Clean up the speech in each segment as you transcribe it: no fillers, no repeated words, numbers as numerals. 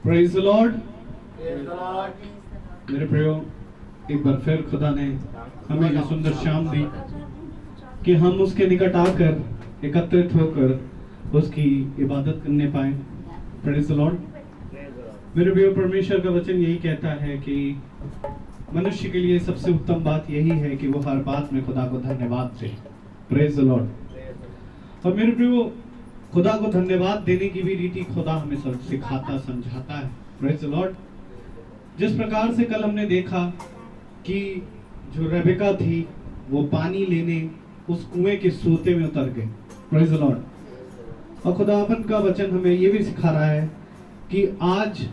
Praise the Lord. मेरे प्रियो, एक बार फिर खुदा ने हमें ये सुंदर शाम दी कि हम उसके निकट आकर एकत्रित होकर उसकी इबादत करने पाए। Praise the Lord. मेरे प्रियो, परमेश्वर का वचन यही कहता है कि मनुष्य के लिए सबसे उत्तम बात यही है कि वो हर बात में खुदा को धन्यवाद दे। Praise the Lord. और मेरे प्रियो, खुदा को धन्यवाद देने की भी रीति खुदा हमें सिखाता समझाता है। Praise the Lord. जिस प्रकार से कल हमने देखा कि जो रेबेका थी वो पानी लेने उस कुएं के सोते में उतर गई। Praise the Lord. और खुदावन का वचन हमें ये भी सिखा रहा है कि आज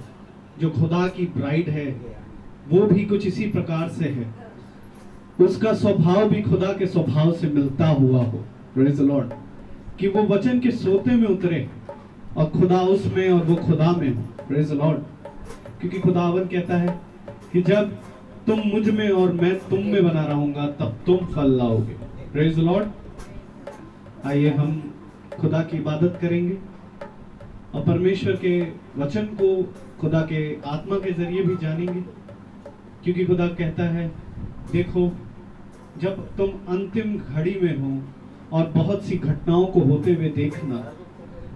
जो खुदा की ब्राइड है वो भी कुछ इसी प्रकार से है, उसका स्वभाव भी खुदा के स्वभाव से मिलता हुआ हो। Praise the Lord. कि वो वचन के सोते में उतरे और खुदा उसमें और वो खुदा में हो। Praise the Lord. क्योंकि खुदावन कहता है कि जब तुम मुझ में और मैं तुम में बना रहूंगा तब तुम फल लाओगे। Praise the Lord. आइए हम खुदा की इबादत करेंगे और परमेश्वर के वचन को खुदा के आत्मा के जरिए भी जानेंगे। क्योंकि खुदा कहता है, देखो जब तुम अंतिम घड़ी में हो और बहुत सी घटनाओं को होते हुए देखना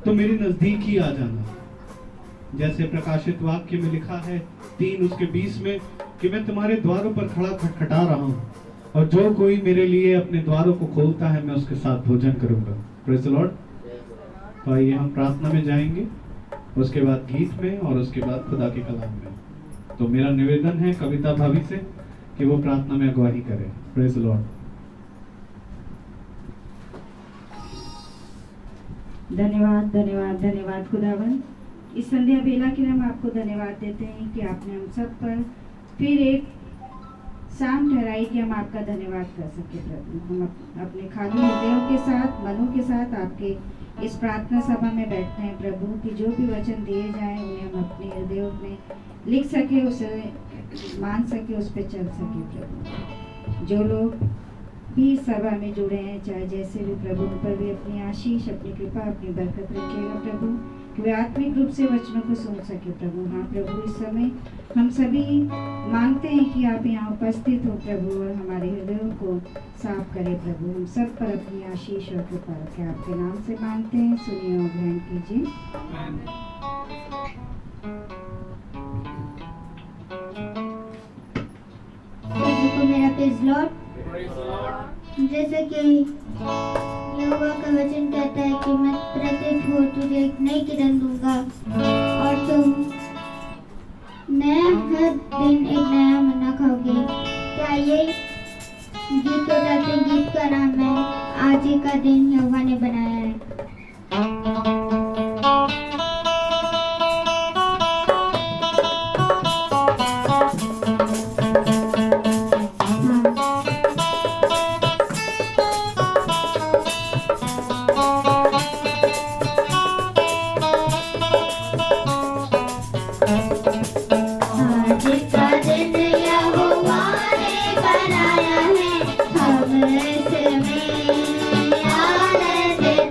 तो मेरे नजदीक ही आ जाना। जैसे प्रकाशित वाक्य में लिखा है 3:20 में कि मैं तुम्हारे द्वारों पर खड़ा खटखटा रहा हूँ और जो कोई मेरे लिए अपने द्वारों को खोलता है मैं उसके साथ भोजन करूंगा। Praise the Lord. तो आइए हम प्रार्थना में जाएंगे, उसके बाद गीत में और उसके बाद खुदा के कलाम में। तो मेरा निवेदन है कविता भाभी से कि वो प्रार्थना में अगुवाही करे। Praise the Lord. धन्यवाद धन्यवाद धन्यवाद खुदावन। इस संध्या बेला के लिए हम आपको धन्यवाद देते हैं कि आपने हम सब पर फिर एक शाम ठहराई कि हम आपका धन्यवाद कर सके प्रभु। हम अपने खाली हृदयों के साथ, मनों के साथ आपके इस प्रार्थना सभा में बैठते हैं प्रभु कि जो भी वचन दिए जाएं उन्हें हम अपने हृदयों में लिख सके, उसे मान सके, उस पर चल सके प्रभु। जो लोग भी सभा में जुड़े हैं, चाहे जैसे भी प्रभु, उन पर भी अपनी आशीष, अपनी कृपा, अपनी बरकत रखिएगा प्रभु कि वे आत्मिक रूप से वचनों को सुन सके प्रभु। हाँ प्रभु, इस समय हम सभी मांगते हैं कि आप यहाँ उपस्थित हो प्रभु और हमारे हृदयों को साफ करें प्रभु। हम सब पर अपनी आशीष और कृपा रखें, आपके नाम से मांगते हैं, सुनिए और ग्रहण कीजिए। मेरा प्रेज़ लॉर्ड। जैसे कि यहोवा का वचन कहता है कि मैं प्रत्येक भोर तुझे एक नई किरण दूंगा और तुम हर दिन एक नया मन्ना खाओगे। क्या ये गीत को गाते गीत का नाम है आज ही का दिन यहोवा ने बनाया है। बनाया है हम इसमें आनंद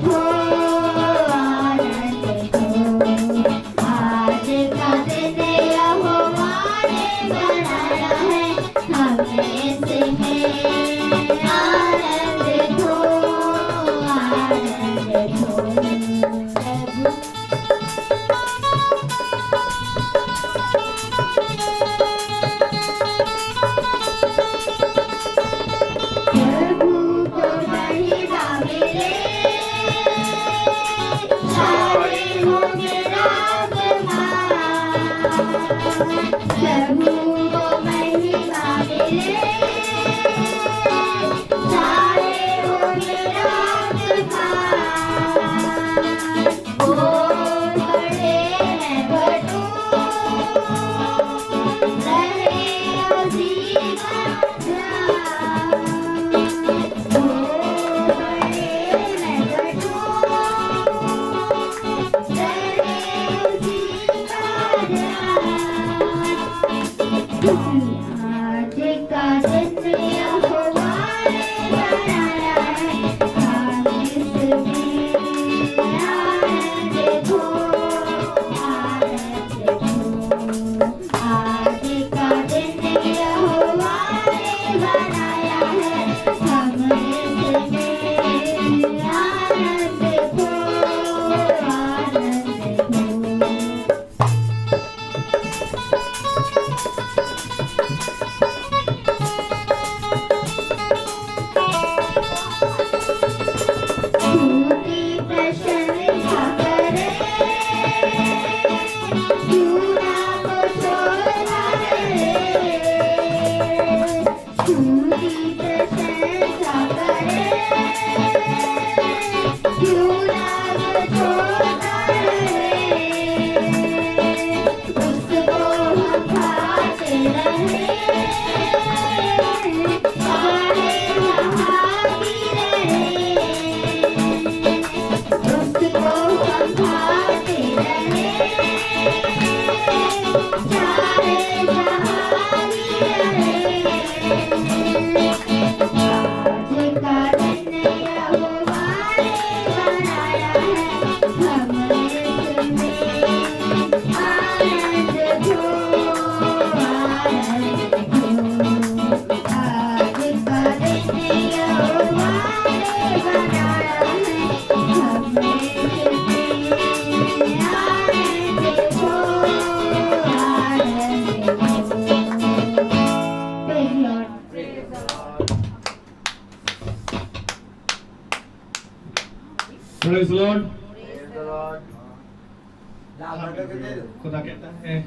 खुदा कहता है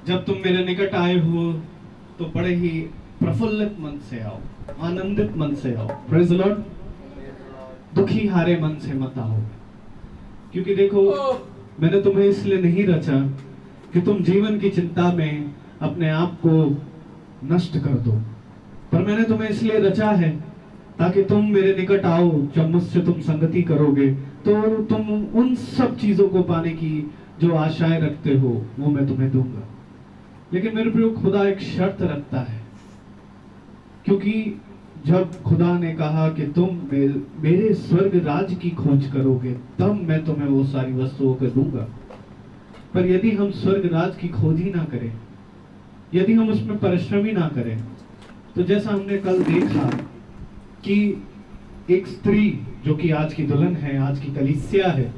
जब तुम मेरे निकट आए हो तो बड़े ही प्रफुल्लित मन से आओ, आनंदित मन से आओ। Praise the Lord. दुखी हारे मन से मत आओ, क्योंकि देखो मैंने तुम्हें इसलिए नहीं रचा कि तुम जीवन की चिंता में अपने आप को नष्ट कर दो, पर मैंने तुम्हें इसलिए रचा है ताकि तुम मेरे निकट आओ। जब मुझसे तुम संगति करोगे तो तुम उन सब चीजों को पाने की जो आशाएं रखते हो वो मैं तुम्हें दूंगा। लेकिन मेरे प्रियो खुदा एक शर्त रखता है, क्योंकि जब खुदा ने कहा कि तुम मेरे स्वर्ग राज की खोज करोगे तब मैं तुम्हें वो सारी वस्तुओं को दूंगा। पर यदि हम स्वर्ग राज की खोज ही ना करें, यदि हम उसमें परिश्रम ही ना करें, तो जैसा हमने कल देखा कि एक स्त्री जो कि आज की दुल्हन है, आज की कलीसिया है,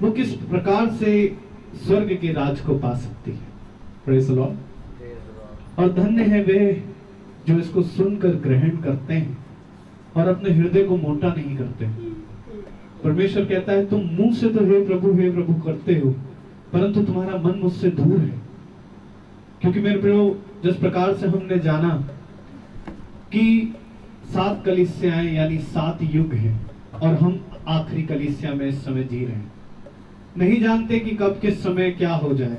वो किस प्रकार से स्वर्ग के राज को पा सकती है। Praise the Lord. और धन्य है वे जो इसको सुनकर ग्रहण करते हैं और अपने हृदय को मोटा नहीं करते। परमेश्वर कहता है तुम मुंह से तो हे प्रभु करते हो, परंतु तुम्हारा मन मुझसे दूर है। क्योंकि मेरे प्रियो, जिस प्रकार से हमने जाना कि 7 कलीसियाएं यानी 7 युग हैं और हम आखिरी कलीसिया में इस समय जी रहे हैं, नहीं जानते कि कब किस समय क्या हो जाए।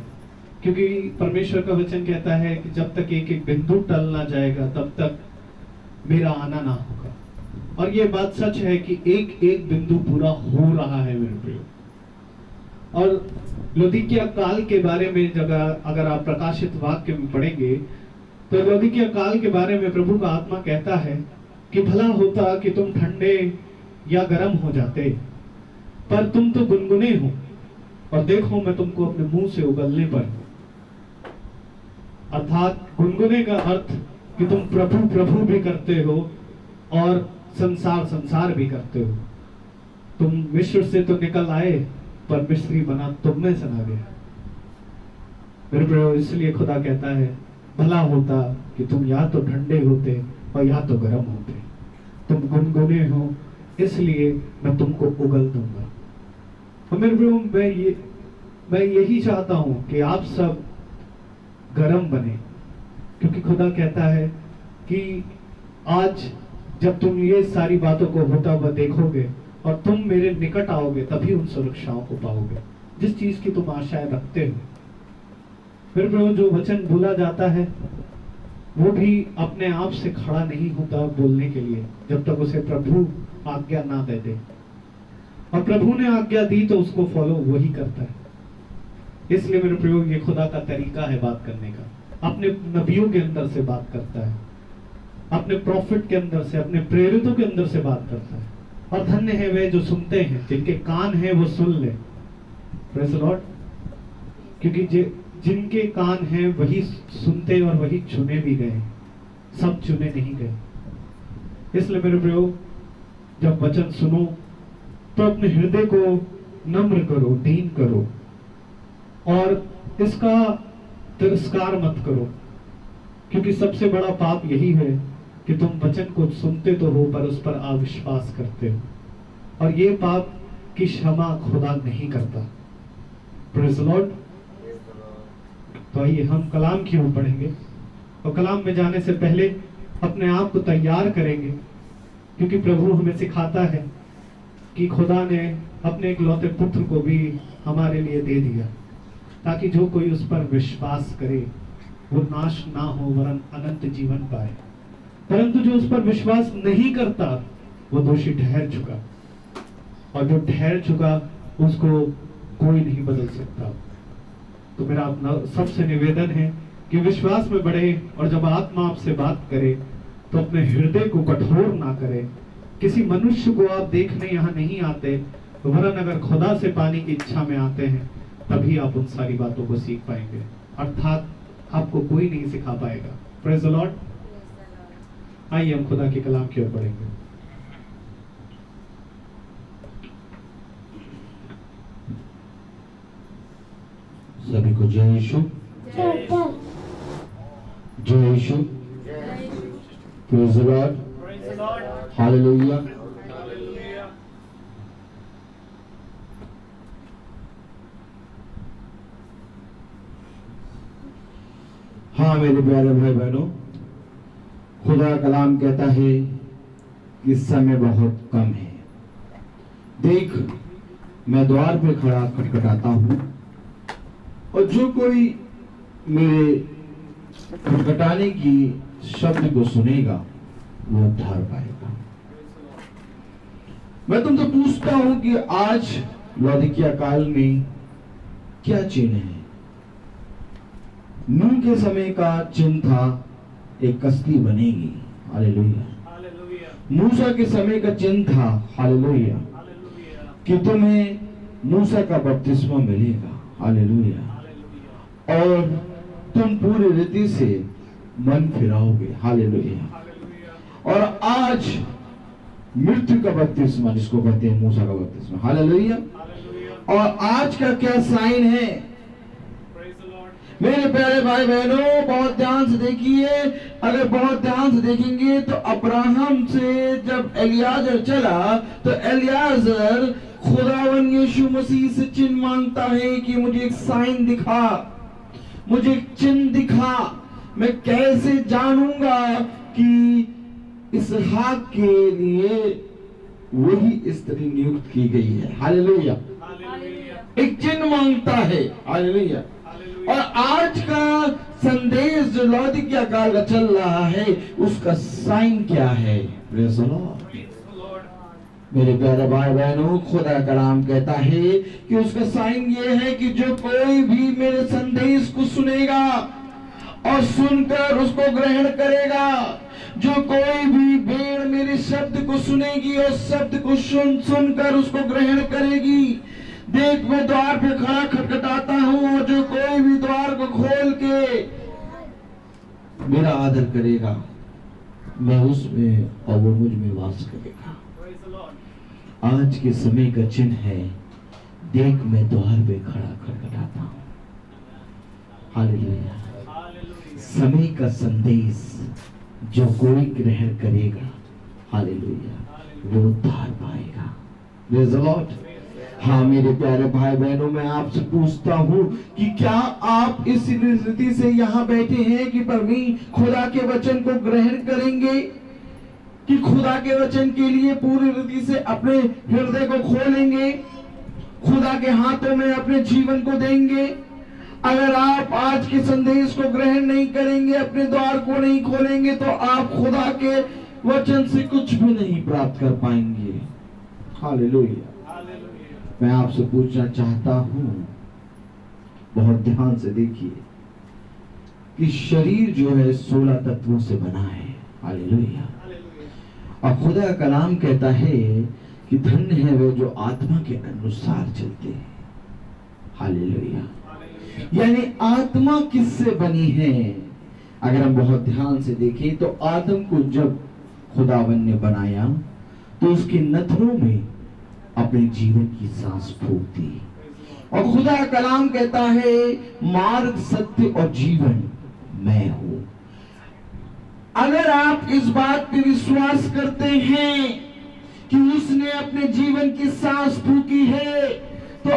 क्योंकि परमेश्वर का वचन कहता है कि जब तक एक एक बिंदु टल ना जाएगा तब तक मेरा आना ना होगा। और ये बात सच है कि एक एक बिंदु पूरा हो रहा है मेरे प्रियो। और लौदीकिया काल के बारे में अगर आप प्रकाशित वाक्य में पढ़ेंगे तो लौदीकिया काल के बारे में प्रभु का आत्मा कहता है कि भला होता कि तुम ठंडे या गर्म हो जाते, पर तुम तो गुनगुने हो, और देखो मैं तुमको अपने मुंह से उगलने पर। अर्थात गुनगुने का अर्थ कि तुम प्रभु प्रभु भी करते हो और संसार संसार भी करते हो। तुम मिस्र से तो निकल आए, पर मिस्री बना तुम में सना गया। मेरे प्रियो, इसलिए खुदा कहता है भला होता कि तुम या तो ठंडे होते और या तो गर्म होते। तुम गुनगुने हो, इसलिए मैं तुमको उगल दूंगा। और मेरे प्रियो, मैं यही चाहता हूं कि आप सब गरम बने, क्योंकि खुदा कहता है कि आज जब तुम ये सारी बातों को होता हुआ देखोगे और तुम मेरे निकट आओगे तभी उन सुरक्षाओं को पाओगे जिस चीज की तुम आशाएं रखते हो। फिर जो वचन बोला जाता है वो भी अपने आप से खड़ा नहीं होता बोलने के लिए जब तक उसे प्रभु आज्ञा ना दे दे, और प्रभु ने आज्ञा दी तो उसको फॉलो वही करता है। इसलिए मेरे प्रयोग ये खुदा का तरीका है बात करने का। अपने नबियों के अंदर से बात करता है, अपने प्रॉफिट के अंदर से, अपने प्रेरितों के अंदर से बात करता है। और धन्य है वे जो सुनते हैं, जिनके कान हैं वो सुन ले। Praise the Lord. क्योंकि जिनके कान हैं वही सुनते और वही चुने भी गए, सब चुने नहीं गए। इसलिए मेरे प्रयोग, जब वचन सुनो तो अपने हृदय को नम्र करो, दीन करो, और इसका तिरस्कार मत करो। क्योंकि सबसे बड़ा पाप यही है कि तुम वचन को सुनते तो हो पर उस पर अविश्वास करते हो, और ये पाप की क्षमा खुदा नहीं करता। Praise the Lord. तो आइए हम कलाम की ओर बढ़ेंगे, और कलाम में जाने से पहले अपने आप को तैयार करेंगे, क्योंकि प्रभु हमें सिखाता है कि खुदा ने अपने इकलौते पुत्र को भी हमारे लिए दे दिया, ताकि जो कोई उस पर विश्वास करे वो नाश ना हो वरन अनंत जीवन पाए। परंतु जो उस पर विश्वास नहीं करता वो दोषी ठहर चुका, और जो ठहर चुका उसको कोई नहीं बदल सकता। तो मेरा अपना सबसे निवेदन है कि विश्वास में बढ़े, और जब आत्मा आपसे बात करे तो अपने हृदय को कठोर ना करे। किसी मनुष्य को आप देखने यहाँ नहीं आते, वरन अगर खुदा से पाने की इच्छा में आते हैं तभी आप उन सारी बातों को सीख पाएंगे, अर्थात आपको कोई नहीं सिखा पाएगा। Praise the Lord. आइए हम खुदा के कलाम की ओर बढ़ेंगे। सभी को जय यीशु, जय यीशु, प्रेज़ द लॉर्ड, हालेलुया। हाँ मेरे प्यारे भाई बहनों, खुदा का कलाम कहता है कि समय बहुत कम है। देख, मैं द्वार पे खड़ा खटखटाता हूं, और जो कोई मेरे खटखटाने की शब्द को सुनेगा वो उद्धार पाएगा। मैं तुमसे पूछता हूं कि आज लौदीकिया काल में क्या चिन्ह है? नूह के समय का चिन्ह था एक कश्ती बनेगी, हालेलुया। मूसा के समय का चिन्ह था, हालेलुया, कि तुम्हें मूसा का बपतिस्मा मिलेगा, हालेलुया, और तुम पूरी रीति से मन फिराओगे, हालेलुया। और आज मृत्यु का बपतिस्मा जिसको कहते हैं मूसा का बपतिस्मा, हालेलुया। और आज का क्या साइन है? मेरे प्यारे भाई बहनों, बहुत ध्यान से देखिए। अगर बहुत ध्यान से देखेंगे तो अब्राहम से जब एलियाजर चला तो एलियाजर खुदावन यीशु मसीह से चिन्ह मांगता है कि मुझे एक साइन दिखा, मुझे एक चिन्ह दिखा, मैं कैसे जानूंगा कि इसहाक के लिए वही स्त्री नियुक्त की गई है, हालेलुया। एक चिन्ह मांगता है, हालेलुया। और आज का संदेश जो लौदीकिया काल का चल रहा है उसका साइन क्या है? Praise the Lord. मेरे प्यारे भाई बहनों, खुदा का कलाम कहता है कि उसका साइन ये है कि जो कोई भी मेरे संदेश को सुनेगा और सुनकर उसको ग्रहण करेगा, जो कोई भी भेड़ मेरे शब्द को सुनेगी और शब्द को सुनकर उसको ग्रहण करेगी। देख, मैं द्वार पे खड़ा खटखटाता हूं, और जो कोई भी द्वार को खोल के मेरा आदर करेगा, मैं उसमें और वो मुझ में वास करेगा। आज के समय का चिन्ह है, देख मैं द्वार पे खड़ा खटखटाता हूं, हालेलुया। समय का संदेश जो कोई ग्रहण करेगा, हालेलुया, वो उद्धार पाएगा। Praise the Lord. हाँ मेरे प्यारे भाई बहनों, मैं आपसे पूछता हूँ कि क्या आप इस रीति से यहाँ बैठे हैं कि खुदा के वचन को ग्रहण करेंगे, कि खुदा के वचन के लिए पूरी रीति से अपने हृदय को खोलेंगे, खुदा के हाथों में अपने जीवन को देंगे? अगर आप आज के संदेश को ग्रहण नहीं करेंगे, अपने द्वार को नहीं खोलेंगे, तो आप खुदा के वचन से कुछ भी नहीं प्राप्त कर पाएंगे, हालेलुया। मैं आपसे पूछना चाहता हूं, बहुत ध्यान से देखिए, कि शरीर जो है 16 तत्वों से बना है, हालेलुया। और खुदा का कलाम कहता है कि धन्य है वे जो आत्मा के अनुसार चलते हैं, हालेलुया। यानी आत्मा किससे बनी है? अगर हम बहुत ध्यान से देखें तो आदम को जब खुदावन ने बनाया तो उसके नथनों में अपने जीवन की सांस फूंक दी। और खुदा का कलाम कहता है मार्ग, सत्य और जीवन मैं हूं। अगर आप इस बात पे विश्वास करते हैं कि उसने अपने जीवन की सांस फूंकी है, तो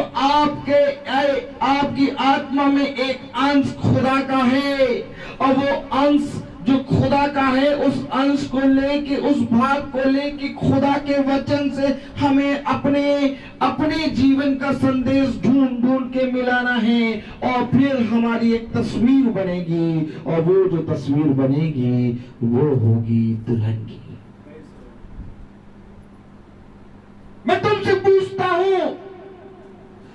आपकी आत्मा में एक अंश खुदा का है, और वो अंश जो खुदा का है, उस अंश को लेके, उस भाग को लेके खुदा के वचन से हमें अपने जीवन का संदेश ढूंढ ढूंढ के मिलाना है, और फिर हमारी एक तस्वीर बनेगी, और वो जो तस्वीर बनेगी वो होगी दुल्हन की। मैं तुमसे पूछता हूं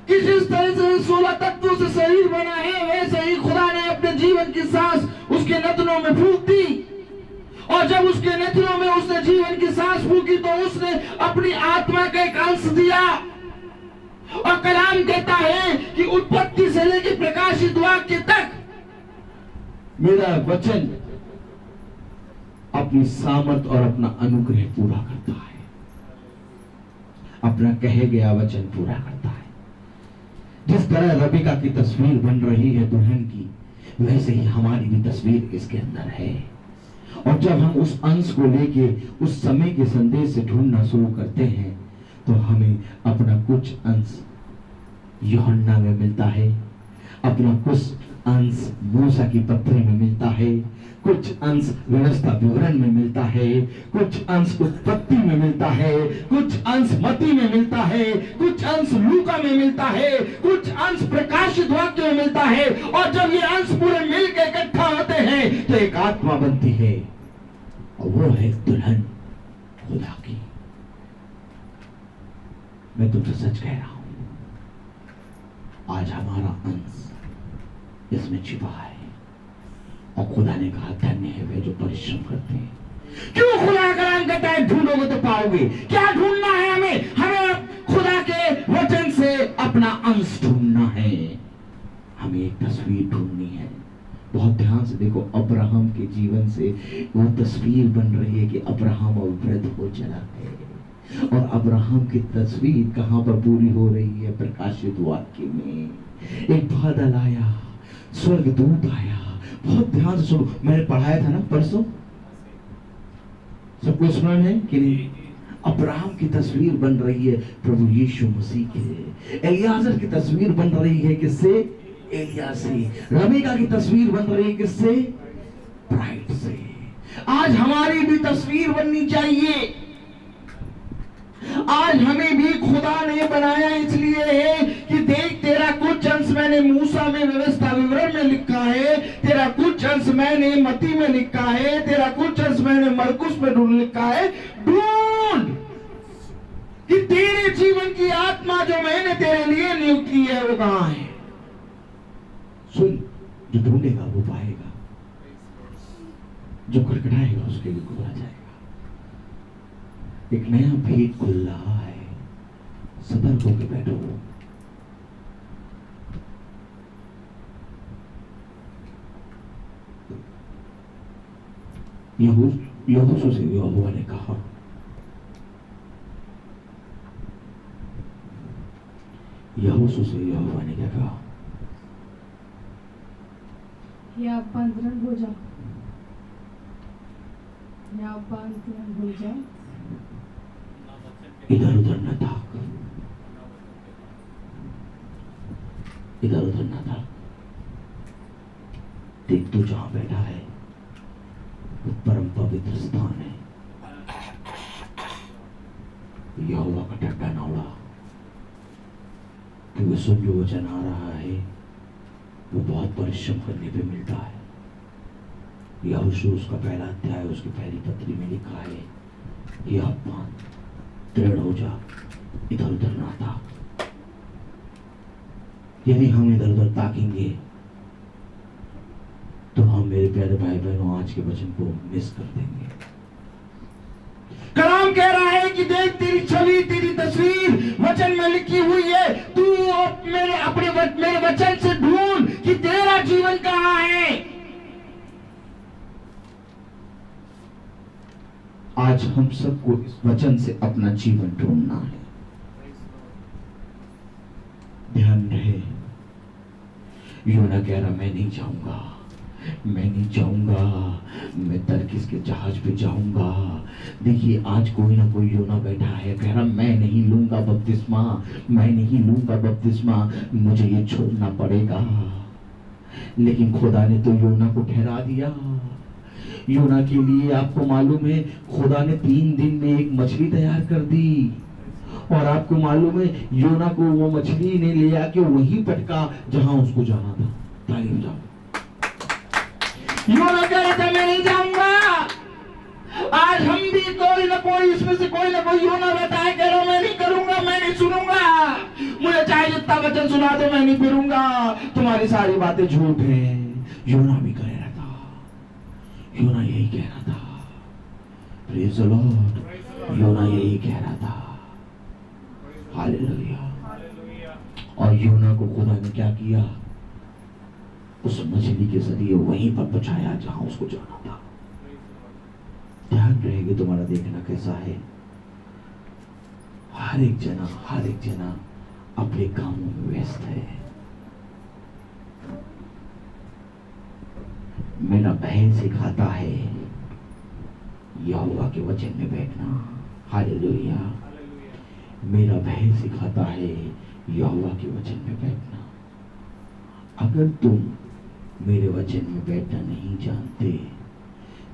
कि जिस तरह से 16 तत्वों से शरीर बना है, वैसे ही खुदा ने अपने जीवन की सांस उसके नथनों में फूंक दी, और जब उसके नथनों में उसने जीवन की सांस फूंकी तो उसने अपनी आत्मा का एक अंश दिया। और कलाम कहता है कि उत्पत्ति से लेकर प्रकाशित वाक्य तक मेरा वचन अपनी सामर्थ और अपना अनुग्रह पूरा करता है, अपना कहे गया वचन पूरा करता है। जिस तरह रबिका की तस्वीर बन रही है दुल्हन की, वैसे ही हमारी भी तस्वीर इसके अंदर है। और जब हम उस अंश को लेके उस समय के संदेश से ढूंढना शुरू करते हैं तो हमें अपना कुछ अंश यूहन्ना में मिलता है, अपना कुछ अंश मूसा की पत्री में मिलता है, कुछ अंश व्यवस्था विवरण में मिलता है, कुछ अंश उत्पत्ति में मिलता है, कुछ अंश मत्ती में मिलता है, कुछ अंश लूका में मिलता है, कुछ अंश प्रकाशित वाक्य में मिलता है। और जब ये अंश पूरे मिलकर इकट्ठा होते हैं तो एक आत्मा बनती है, और वो है दुल्हन खुदा की। मैं तुमसे सच कह रहा हूं, आज हमारा अंश इसमें छिपा है। और खुदा ने कहा धन्य है वे जो परिश्रम करते हैं। क्यों खुदा का नाम कहता है ढूंढोगे तो पाओगे? क्या ढूंढना है हमें? हमें खुदा के वचन से अपना अंश ढूंढना है। हमें एक तस्वीर ढूंढनी है। बहुत ध्यान से देखो, अब्राहम के जीवन से वो तस्वीर बन रही है कि अब्राहम अब वृद्ध हो चला है। और अब्राहम की तस्वीर कहां पर पूरी हो रही है? प्रकाशित वाक्य में। एक बादल आया, स्वर्गदूत आया। बहुत ध्यान से सुनो, मैंने पढ़ाया था ना परसों, सबको स्मरण है कि नहीं? अब्राहम की तस्वीर बन रही है प्रभु यीशु मसीह के। एलियाजर की तस्वीर बन रही है किससे? एलिया से। रबीका की तस्वीर बन रही है किससे? ब्राइड से। आज हमारी भी तस्वीर बननी चाहिए। आज हमें भी खुदा ने बनाया इसलिए है कि देख, तेरा कुछ अंश मैंने मूसा में व्यवस्था विवरण में लिखा है, तेरा कुछ अंश मैंने मत्ती में लिखा है, तेरा कुछ अंश मैंने मरकुस में लिखा है। ढूंढ कि तेरे जीवन की आत्मा जो मैंने तेरे लिए नियुक्त की है वो कहां है। सुन, जो ढूंढेगा वो पाएगा, जो खटखटाएगा उसके लिए खोला जाएगा। एक नया भेद खुल रहा है, सतर्क होकर बैठो। यहोशू से यहोवा ने कहा, यहोशू से यहोवा ने क्या कहा? या बंधन हो जाओ, या बंधन हो जाओ, इधर उधर न ताक, इधर उधर न ताक। देख, तू जहां बैठा है वो परम पवित्र स्थान है। यहोवा का ठट्ठा न उड़ा, क्योंकि सुन, जो वचन आ रहा है वो बहुत परिश्रम करने पे मिलता है। यहोशू उसका पहला अध्याय उसकी पहली पत्री में लिखा है, यह बात दृढ़ हो जा, इधर उधर ना ताक। यदि हम इधर उधर ताकेंगे तो हम, मेरे प्यारे भाई बहनों, आज के वचन को मिस कर देंगे। कलाम कह रहा है कि देख, तेरी छवि, तेरी तस्वीर वचन में लिखी हुई है। तू मेरे वचन से ढूंढ कि तेरा जीवन कहां है। आज हम सबको इस वचन से अपना जीवन ढूंढना है। ध्यान रहे, योना कह रहा, मैं नहीं जाऊंगा, मैं नहीं जाऊंगा, मैं तर्कीस के जहाज पे जाऊंगा। देखिए, आज कोई ना कोई योना बैठा है, कह रहा मैं नहीं लूंगा बपतिस्मा, मैं नहीं लूंगा बपतिस्मा, मुझे ये छोड़ना पड़ेगा। लेकिन खुदा ने तो योना को ठहरा दिया। योना के लिए आपको मालूम है, खुदा ने 3 दिन में एक मछली तैयार कर दी। और आपको मालूम है, योना को वो मछली ने ले आके वहीं पटका जहां उसको जाना था। ताली जाओ। योना कह रहा था मैं नहीं जाऊंगा। आज हम भी कोई ना कोई, इसमें से कोई ना कोई योना बैठा है, कह रहा मैं नहीं करूंगा, मैं नहीं सुनूंगा, मुझे चाहे जितना वचन सुना दो, मैं नहीं फिरूंगा, तुम्हारी सारी बातें झूठ है। योना भी कह रहा था, योना यही कह रहा था। Praise the Lord. योना यही कह रहा था। हालेलुया। और योना को खुदा ने क्या किया? उस मछली के जरिए वहीं पर बचाया जहां उसको जाना था। ध्यान रहेगी, तुम्हारा देखना कैसा है। हर एक जना अपने कामों में व्यस्त है। मेरा बहन सिखाता है यहोवा के वचन में बैठना। हालेलुया। मेरा बहन सिखाता है यहोवा के वचन में बैठना। अगर तुम मेरे वचन में बैठना नहीं जानते,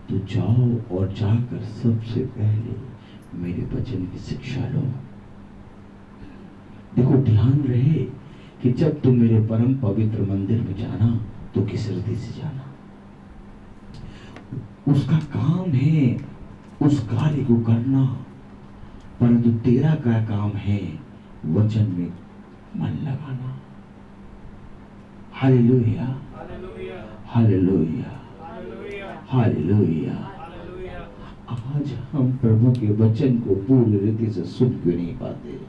तो जाओ और जाकर सबसे पहले मेरे वचन की शिक्षा लो। देखो, ध्यान रहे कि जब तुम मेरे परम पवित्र मंदिर में जाना तो किस हृदय से जाना। उसका काम है उस कार्य को करना, परंतु तेरा क्या काम है? वचन में मन लगाना। Hallelujah, hallelujah, hallelujah. आज हम प्रभु के वचन को पूर्ण रीति से सुन क्यों नहीं पाते?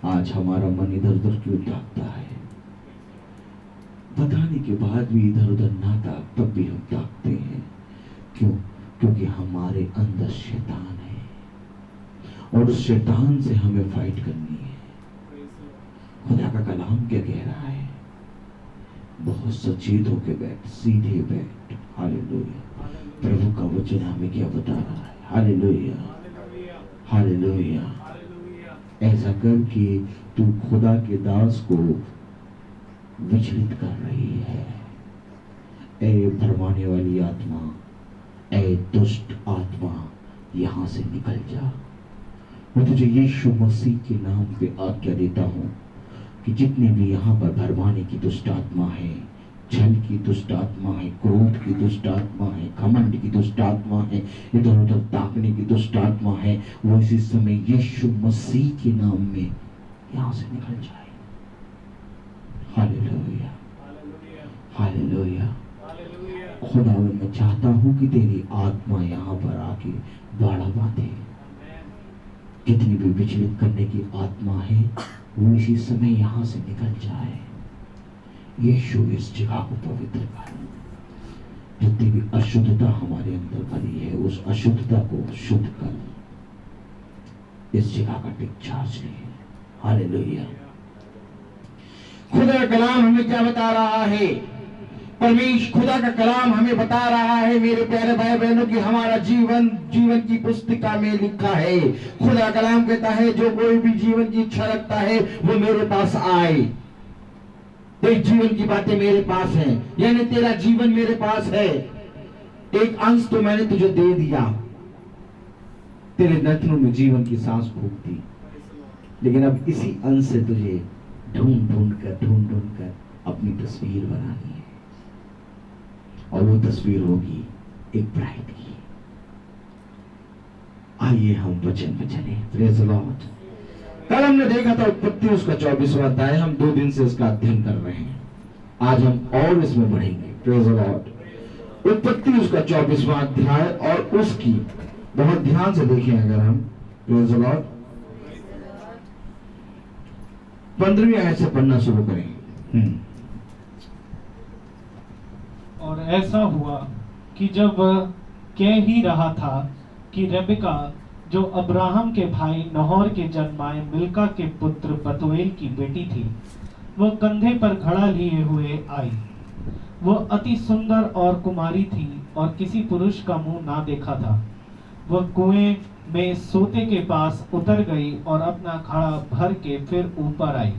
आज हमारा मन इधर उधर क्यों ताकता है? बताने के बाद भी इधर उधर ना ताक, तब भी हम ताकते हैं। क्यों? क्योंकि हमारे अंदर शैतान है और उस शैतान से हमें फाइट करनी है। खुदा का कलाम क्या कह रहा है? बहुत सचेत होके बैठ, सीधे बैठ। हालेलुया। प्रभु का वचन हमें क्या बता रहा है? Hallelujah, hallelujah. ऐसा कर कि तू खुदा के दास को विचलित कर रही है। ए भरमाने वाली आत्मा, ए दुष्ट आत्मा, यहां से निकल जा। मैं तुझे यीशु मसीह के नाम पे आज्ञा देता हूं कि जितने भी यहाँ पर भरमाने की दुष्ट आत्मा है, छल की दुष्ट आत्मा है, क्रोध की दुष्ट आत्मा है, घमंड की दुष्ट आत्मा है, इधर उधर ताकने की दुष्ट आत्मा है, वो इसी समय यीशु मसीह के नाम में यहाँ से निकल जाए। Hallelujah, hallelujah. खुदा, मैं चाहता हूँ कि तेरी आत्मा यहाँ पर आके बाड़ा बांधे। कितनी भी विचलित करने की आत्मा है, वो इसी समय यहाँ से निकल जाए। यीशु इस जगह को पवित्र कर। जितनी भी अशुद्धता हमारे अंदर भरी है, उस अशुद्धता को शुद्ध कर। इस जगह का टेक चार्ज ले। हालेलुया। खुदा का कलाम हमें क्या बता रहा है? परमेश्वर खुदा का कलाम हमें बता रहा है, मेरे प्यारे भाई बहनों, की हमारा जीवन जीवन की पुस्तिका में लिखा है। खुदा कलाम कहता है, जो कोई भी जीवन की इच्छा रखता है वो मेरे पास आए। तेरे जीवन की बातें मेरे पास है, यानी तेरा जीवन मेरे पास है। एक अंश तो मैंने तुझे दे दिया, तेरे नथनों में जीवन की सांस फूंक दी, लेकिन अब इसी अंश से तुझे ढूंढ ढूंढ कर अपनी तस्वीर बनानी है, और वो तस्वीर होगी एक ब्राइड की। आइए हम वचन में चले। Praise the Lord. कल हमने देखा था उत्पत्ति उसका 24वां अध्याय। हम 2 दिन से इसका अध्ययन कर रहे हैं। आज हम और इसमें बढ़ेंगे। Praise the Lord. उत्पत्ति उसका 24वां अध्याय और उसकी बहुत ध्यान से देखें अगर हम। Praise the Lord. 15वीं आयत से पढ़ना शुरू करें। और ऐसा हुआ कि जब वह कह ही रहा था कि रेबेका, जो अब्राहम के भाई नहोर के जन्माए मिल्का के पुत्र बतूएल की बेटी थी, वह कंधे पर घड़ा लिए हुए आई। वह अति सुंदर और कुमारी थी और किसी पुरुष का मुंह ना देखा था। वह कुएं में सोते के पास उतर गई और अपना घड़ा भर के फिर ऊपर आई।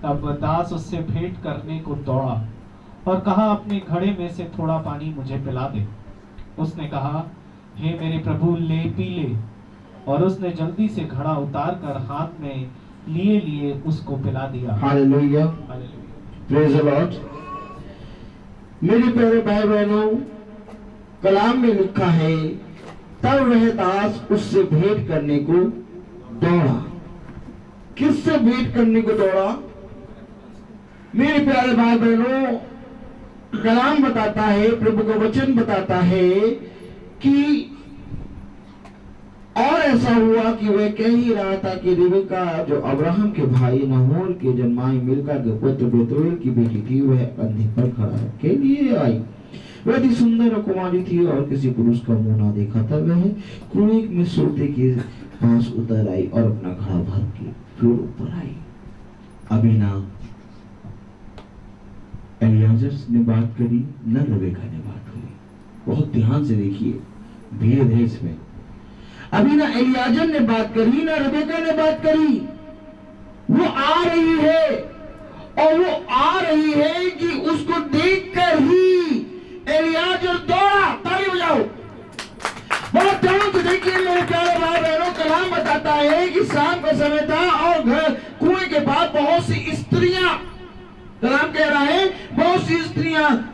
तब वह दास उससे भेंट करने को दौड़ा और कहा, अपने घड़े में से थोड़ा पानी मुझे पिला दे। उसने कहा, हे मेरे प्रभु, ले पी ले। और उसने जल्दी से घड़ा उतार कर हाथ में लिए लिए उसको पिला दिया। Hallelujah, praise the Lord. मेरे प्यारे भाई बहनों, कलाम में लिखा है, तब वह दास उससे भेंट करने को दौड़ा। किससे भेंट करने को दौड़ा? मेरे प्यारे भाई बहनों, कलाम बताता है, प्रभु का वचन बताता है कि और ऐसा हुआ कि वह कह ही रहा था कि रेबेका, जो अब्राहम के भाई नहोर के जन्माई मिल्का के पुत्र बेतूएल की बेटी थी, वह कंधे पर खड़ा के लिए आई। वह अति सुंदर और कुमारी थी और किसी पुरुष का मुंह ना देखा था। वह कुएं में सोते के पास उतर आई और अपना घड़ा भर के फिर ऊपर आई। अभी ना एलियाजर ने बात करी, न रेबेका ने बात करी। बहुत ध्यान से देखिए, भेद है इसमें। अभी ना एलियाजर ने बात करी, ना रेबेका ने बात करी। वो आ रही है, और वो आ रही है कि उसको देखकर ही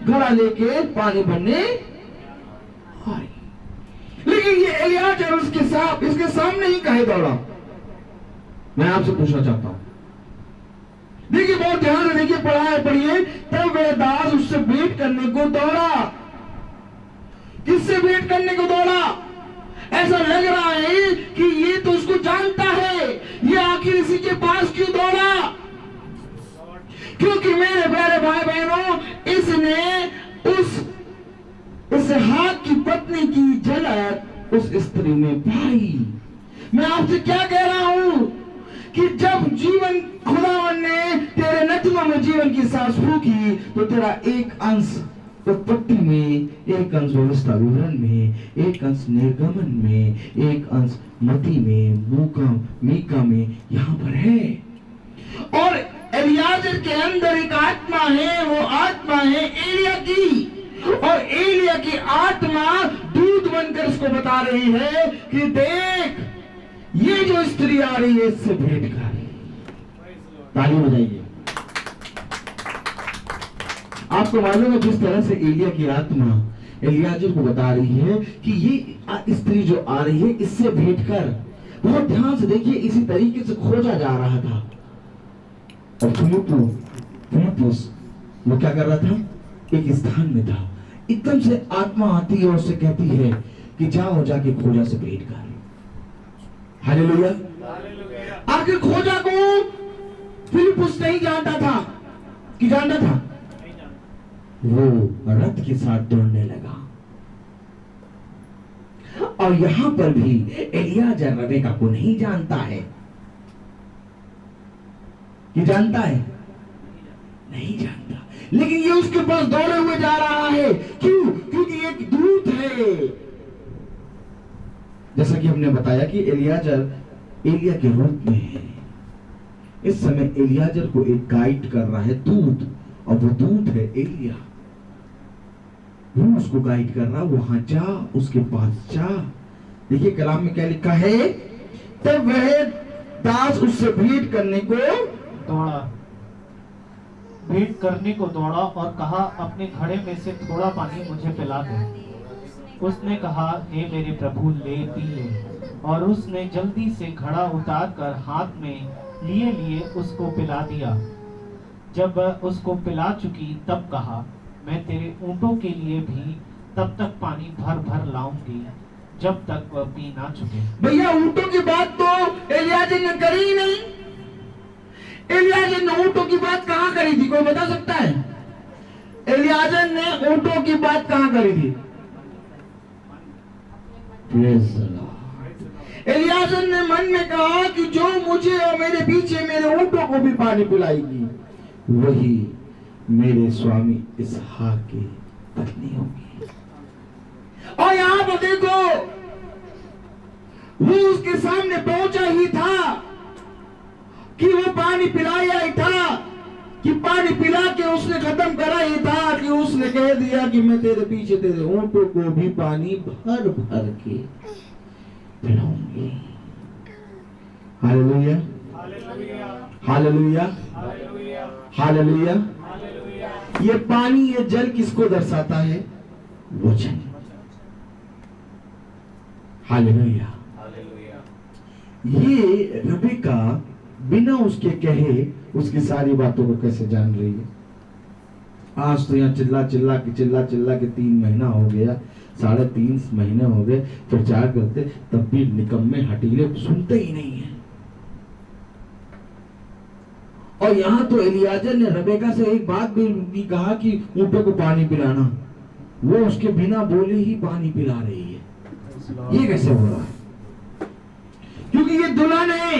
घड़ा लेके पानी भरने आई। लेकिन ये एलियाजर इसके सामने ही कहे दौड़ा। मैं आपसे पूछना चाहता हूं, देखिए बहुत ध्यान से देखिए, पढ़िए। तब वह दास उससे भेंट करने को दौड़ा। किससे भेंट करने को दौड़ा? ऐसा लग रहा है कि ये तो उसको जानता है, ये आखिर इसी के पास क्यों दौड़ा? क्योंकि मेरे प्यारे भाई बहनों, इसने उस हाथ की पत्नी की झलक उस स्त्री में पाई। मैं आपसे क्या कह रहा हूं कि जब जीवन खुदावन ने तेरे नथनों में जीवन की सांस फूकी तो तेरा एक अंश उत्पत्ति में, एक अंश व्यवस्था विवरण में, एक अंश निर्गमन में, एक अंश मती में, मीका में यहां पर है। और एलियाजर के अंदर एक आत्मा है, वो आत्मा है एलिया की। और एलिया की आत्मा दूत बनकर उसको बता रही है कि देख, ये जो स्त्री आ रही है इससे भेंट कर। ताली बजाइए। आपको मालूम है जिस तरह से एलिया की आत्मा एलियाजर को बता रही है कि ये स्त्री जो आ रही है इससे भेंट कर। बहुत ध्यान से देखिए, इसी तरीके से खोजा जा रहा था। और फिलिप्पुस वो क्या कर रहा था? एक स्थान में था। एकदम से आत्मा आती है और उससे कहती है कि जाओ जाके खोजा से भेंट कर। हालेलुया। आखिर खोजा को फिलिप्पुस नहीं जानता था कि जानता था? वो रथ के साथ दौड़ने लगा। और यहां पर भी एलियाजर रबेका को नहीं जानता है कि जानता है, नहीं जानता, लेकिन ये उसके पास दौड़े हुए जा रहा है। क्यों? क्योंकि एक दूत है। जैसा कि हमने बताया कि एलियाजर एलिया के रूप में है। इस समय एलियाजर को एक गाइड कर रहा है दूत, और वो दूत है एलिया। वो उसको गाइड कर रहा, वहां जा, उसके पास जा। देखिए कलाम में क्या लिखा है? तब वह दास उससे भेंट करने को दौड़ा और कहा, अपने घड़े में से थोड़ा पानी मुझे पिला दे। उसने कहा, हे मेरे प्रभु, ले पी ले। और उसने जल्दी से घड़ा उतारकर हाथ में लिए उसको पिला दिया। जब उसको पिला चुकी तब कहा, मैं तेरे ऊंटों के लिए भी तब तक पानी भर भर लाऊंगी जब तक वह पी ना चुके। भैया ऊंटों की बात तो एलियाजर ने करी ही नहीं। एलियाजर ने ऊंटों की बात कहां करी थी? कोई बता सकता है? एलियाजर ने ऊंटों की बात कहां करी थी? एलियाजर ने मन में कहा कि जो मुझे और मेरे पीछे मेरे ऊंटों को भी पानी पिलाएगी वही मेरे स्वामी इसहाक की पत्नी होगी। और यहां पर देखो, वो उसके सामने पहुंचा ही था कि वो पानी पिलाया ही था, कि पानी पिला के उसने खत्म करा ही था, कि उसने कह दिया कि मैं तेरे पीछे तेरे ऊंटों को भी पानी भर भर के पिलाऊंगी। Hallelujah, hallelujah, hallelujah. ये पानी, ये जल किसको दर्शाता है? वचन। हालेलुया। ये रबेका बिना उसके कहे उसकी सारी बातों को कैसे जान रही है? आज तो यहाँ चिल्ला चिल्ला के 3 महीना हो गया, 3.5 महीने हो गए, प्रचार करते तब भी निकम्मे हटीले सुनते ही नहीं है। और यहाँ तो एलियाजर ने रबेका से एक बात भी कहा कि ऊंटों को पानी पिलाना, वो उसके बिना बोले ही पानी पिला रही है। ये कैसे हो रहा है? क्योंकि ये दुल्हन है,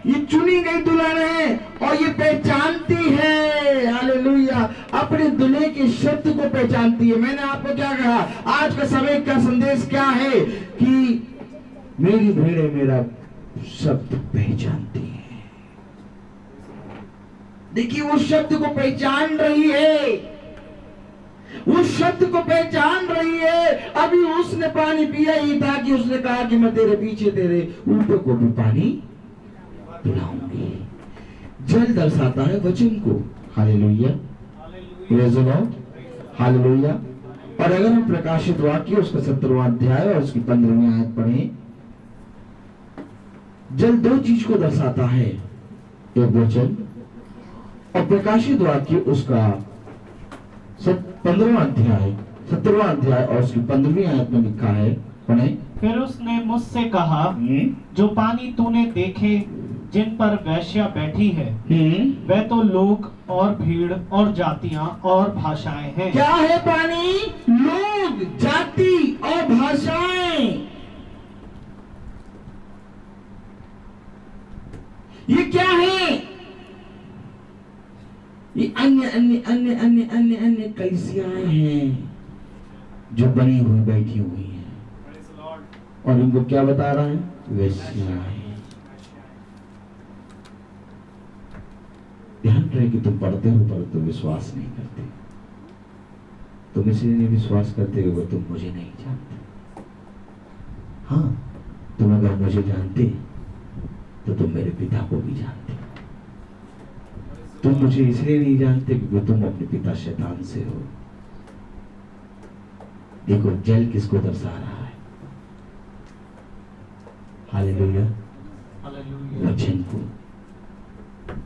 ये चुनी गई दुल्हन है, और ये पहचानती है, हालेलुया, अपने दुल्हे के शब्द को पहचानती है। मैंने आपको क्या कहा? आज का समय का संदेश क्या है? कि मेरी भेड़ें मेरा शब्द पहचानती है। देखिए वो शब्द को पहचान रही है, उस शब्द को पहचान रही है। अभी उसने पानी पिया ही था कि उसने कहा कि मैं तेरे पीछे तेरे ऊंटों को भी पानी पिलाऊंगी। जल दर्शाता है वचन को। Hallelujah, praise the lord. Hallelujah. और अगर हम प्रकाशित वाक्य उसका 17वां अध्याय और उसकी 15वीं आयत पढ़ें, जल दो चीज को दर्शाता है, एक वचन और प्रकाशित वाक्य उसका 15वां अध्याय 17वां अध्याय और उसकी 15वीं आयत में लिखा है, पढ़ें। फिर उसने मुझसे कहा, जो पानी तूने देखे जिन पर वेश्या बैठी है, वह तो लोग और भीड़ और जातियां और भाषाएं हैं। क्या है पानी? लोग, जाति और भाषाएं। ये क्या है? ये अन्य अन्य अन्य अन्य अन्य अन्य कलीसियाएं हैं जो बनी हुई बैठी हुई हैं, और इनको क्या बता रहा है? वेश्याएं। ध्यान रहे कि तुम पढ़ते हो पर तुम विश्वास नहीं करते। तुम इसलिए नहीं विश्वास करते हो तुम मुझे नहीं जानते। हाँ, तुम अगर मुझे जानते तो तुम मेरे पिता को भी जानते। तुम मुझे इसलिए नहीं जानते क्योंकि तुम अपने पिता शैतान से हो। देखो जल किसको दर्शा रहा है? हालेलुया, वचन को।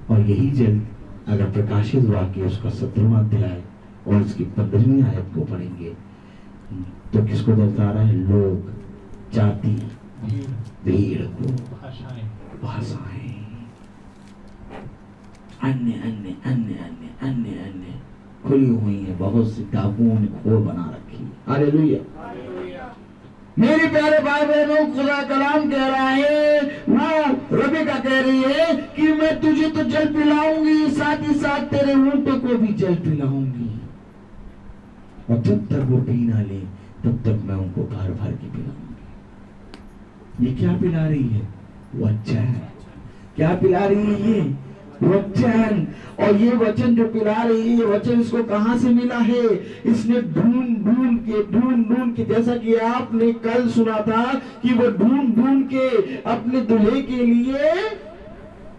और यही जल अगर प्रकाशित वाक्य उसका 17वां अध्याय और उसकी 15वीं आयत को पढ़ेंगे तो किसको दर्शा रहा है? लोग, जाति, भीड़ को, भाषाएं, अन्य अन्य अन्य अन्य अन्य अन्य खुली हुई है। बहुत सी डाकुओं ने खो बना रखी। हालेलुया। मेरे प्यारे भाई बहनों, खुदा कलाम कह रहा है, वो रबिका कह रही है कि मैं तुझे तो जल पिलाऊंगी, साथ ही साथ तेरे ऊंटों को भी जल पिलाऊंगी, और जब तक वो पी ना ले तब तक मैं उनको भर भर के पिलाऊंगी। ये क्या पिला रही है? वचन। क्या पिला रही है? ये वचन। और ये वचन जो पिला रही है, वचन इसको कहां से मिला है? इसने ढूंढ ढूंढ के, जैसा कि आपने कल सुना था कि वो ढूंढ ढूंढ के अपने दूल्हे के लिए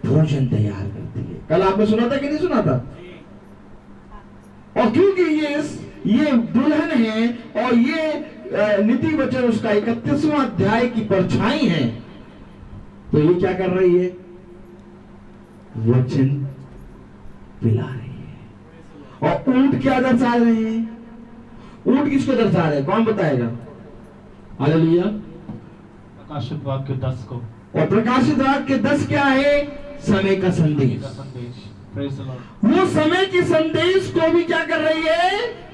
भोजन तैयार करती है। कल आपने सुना था कि नहीं सुना था? और क्योंकि ये दुल्हन है और ये नीति वचन उसका 31वां अध्याय की परछाई है, तो ये क्या कर रही है? वचन पिला रही है। और ऊंट क्या दर्शा रहे हैं? ऊंट किसको दर्शा रहे हैं? कौन बताएगा? हालेलुया। प्रकाशित वाक्य 10 को। और प्रकाशित वाक्य 10 क्या है? समय का संदेश। वो समय के संदेश को भी क्या कर रही है?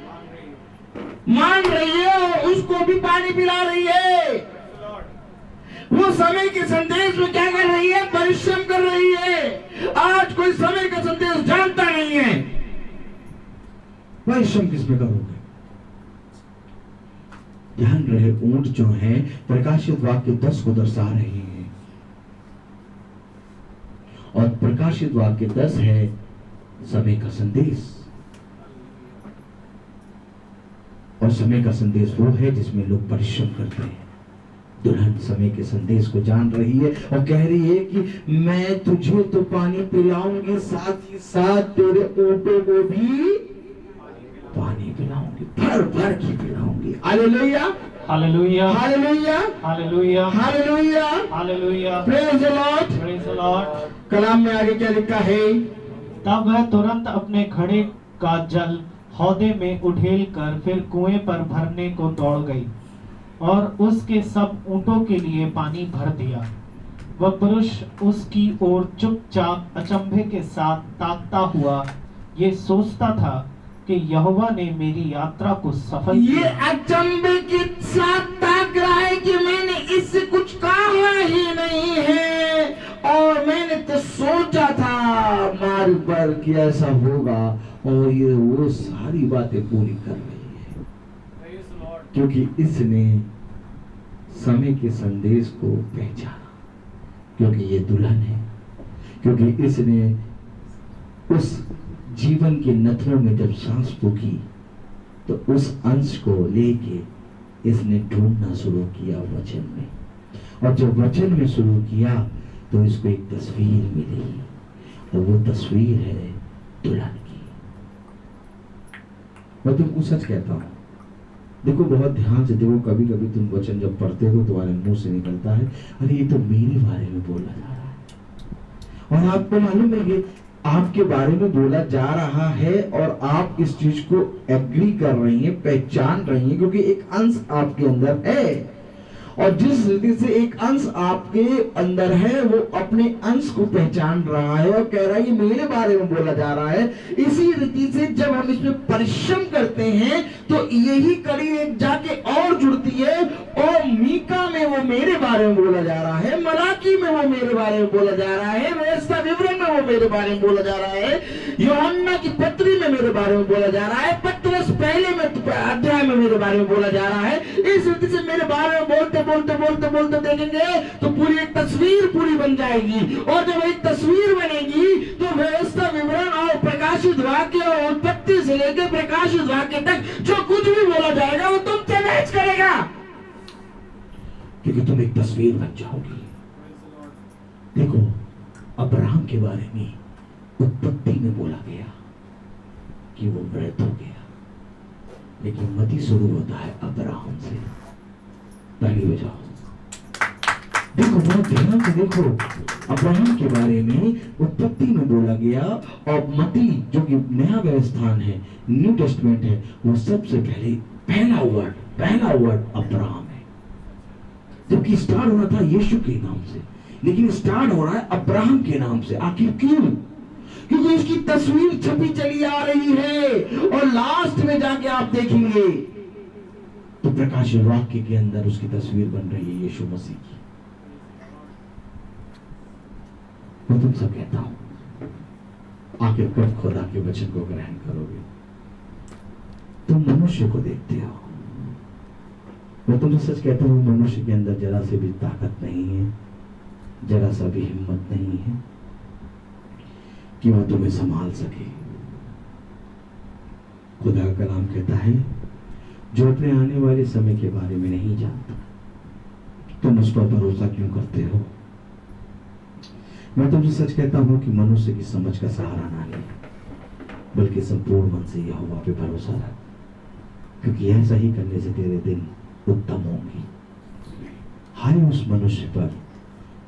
मान रही है और उसको भी पानी पिला रही है। वो समय के संदेश में क्या कर रही है? परिश्रम कर रही है। आज कोई समय का संदेश जानता नहीं है। परिश्रम किस में करोगे? ध्यान रहे, ऊंट जो है प्रकाशित वाक्य 10 को दर्शा रहे हैं, और प्रकाशित वाक्य 10 है समय का संदेश। और समय का संदेश वो है जिसमें लोग परिश्रम करते हैं। दुल्हन समय के संदेश को जान रही है और कह रही है कि मैं तुझे तो पानी पिलाऊंगी, साथ ही साथ तेरे ऊंटों को भी पानी पिलाऊंगी, भर भर के पिलाऊंगी। Hallelujah, hallelujah, hallelujah, hallelujah, hallelujah, hallelujah. Praise the lord, praise the lord. कलाम में आगे क्या लिखा है? तब वह तुरंत अपने घड़े का जल हौदे में उठेल कर फिर कुएं पर भरने को दौड़ गई और उसके सब ऊंटों के लिए पानी भर दिया। वह पुरुष उसकी ओर चुपचाप अचंभे के साथ ताकता हुआ ये सोचता था कि यहोवा ने मेरी यात्रा को सफल ये किया। अचंभे के साथ ताक रहा है कि मैंने इससे कुछ कहा ही नहीं है, और मैंने तो सोचा था मार पर कि ऐसा होगा, और ये वो सारी बातें पूरी कर रही है क्योंकि इसने समय के संदेश को पहचाना, क्योंकि ये दुल्हन है, क्योंकि इसने उस जीवन के नथनों में जब सांस फूकी तो उस अंश को लेके इसने ढूंढना शुरू किया वचन में, और जब वचन में शुरू किया तो इसको एक तस्वीर मिली, और वो तस्वीर है दुल्हन की। मैं तुमको सच कहता हूँ, देखो बहुत ध्यान से देखो, कभी कभी तुम वचन जब पढ़ते हो तुम्हारे मुंह से निकलता है, अरे ये तो मेरे बारे में बोला जा रहा है। और आपको मालूम है ये आपके बारे में बोला जा रहा है और आप इस चीज को एग्री कर रही हैं, पहचान रही हैं, क्योंकि एक अंश आपके अंदर है। और जिस रीति से एक अंश आपके अंदर है वो अपने अंश को पहचान रहा है और कह रहा है ये मेरे बारे में बोला जा रहा है। इसी रीति से जब हम इसमें परिश्रम करते हैं तो यही कड़ी एक जाके और जुड़ती है, और मीका में वो मेरे बारे में बोला जा रहा है, मलाकी में वो मेरे बारे में बोला जा रहा है, व्यवस्था विवरण में वो मेरे बारे में बोला जा रहा है, यूहन्ना की पत्री में मेरे बारे में बोला जा रहा है, पत्रस पहले में अध्याय में मेरे बारे में बोला जा रहा है। इस रीति से मेरे बारे में बोलते बोलते बोलते बोलते देखेंगे तो पूरी एक तस्वीर पूरी बन जाएगी। और जब एक तस्वीर बनेगी तो व्यवस्था विवरण और प्रकाशित वाक्य और उत्पत्ति से लेकर प्रकाशित वाक्य तक जो कुछ भी बोला जाएगा वो तुमसे मैच करेगा, क्योंकि तुम एक तस्वीर बन जाओगी। देखो अब्राहम के बारे में उत्पत्ति में बोला गया कि वो मृत हो गया, लेकिन मती शुरू होता है अब्राहम से। ताली बजाओ। देखो बहुत ध्यान से देखो, अब्राहम के बारे में उत्पत्ति में बोला गया और मती जो कि नया व्यवस्थान है, न्यू टेस्टमेंट है, वो सबसे पहले पहला वर्ड अब्राहम है। जबकि स्टार्ट होना था यीशु के नाम से, लेकिन स्टार्ट हो रहा है अब्राहम के नाम से। आखिर क्यों? क्योंकि इसकी तस्वीर छपी चली आ रही है और लास्ट में जाके आप देखेंगे तो प्रकाशित वाक्य के अंदर उसकी तस्वीर बन रही है यीशु मसीह की। मैं तुमसे कहता हूं, आखिर कब खुदा के वचन को ग्रहण करोगे? तुम मनुष्य को देखते हो। मैं तुमसे सच कहता हूं, मनुष्य के अंदर जरा से भी ताकत नहीं है, जरा सा भी हिम्मत नहीं है कि वो तुम्हें संभाल सके। खुदा का कलाम कहता है, जो अपने आने वाले समय के बारे में नहीं जानता तुम उस पर भरोसा क्यों करते हो? मैं तुमसे सच कहता हूं कि मनुष्य की समझ का सहारा ना ले, बल्कि संपूर्ण मन से यहोवा पे भरोसा रख, क्योंकि ऐसा ही करने से तेरे दिन उत्तम होंगे। हाय उस मनुष्य पर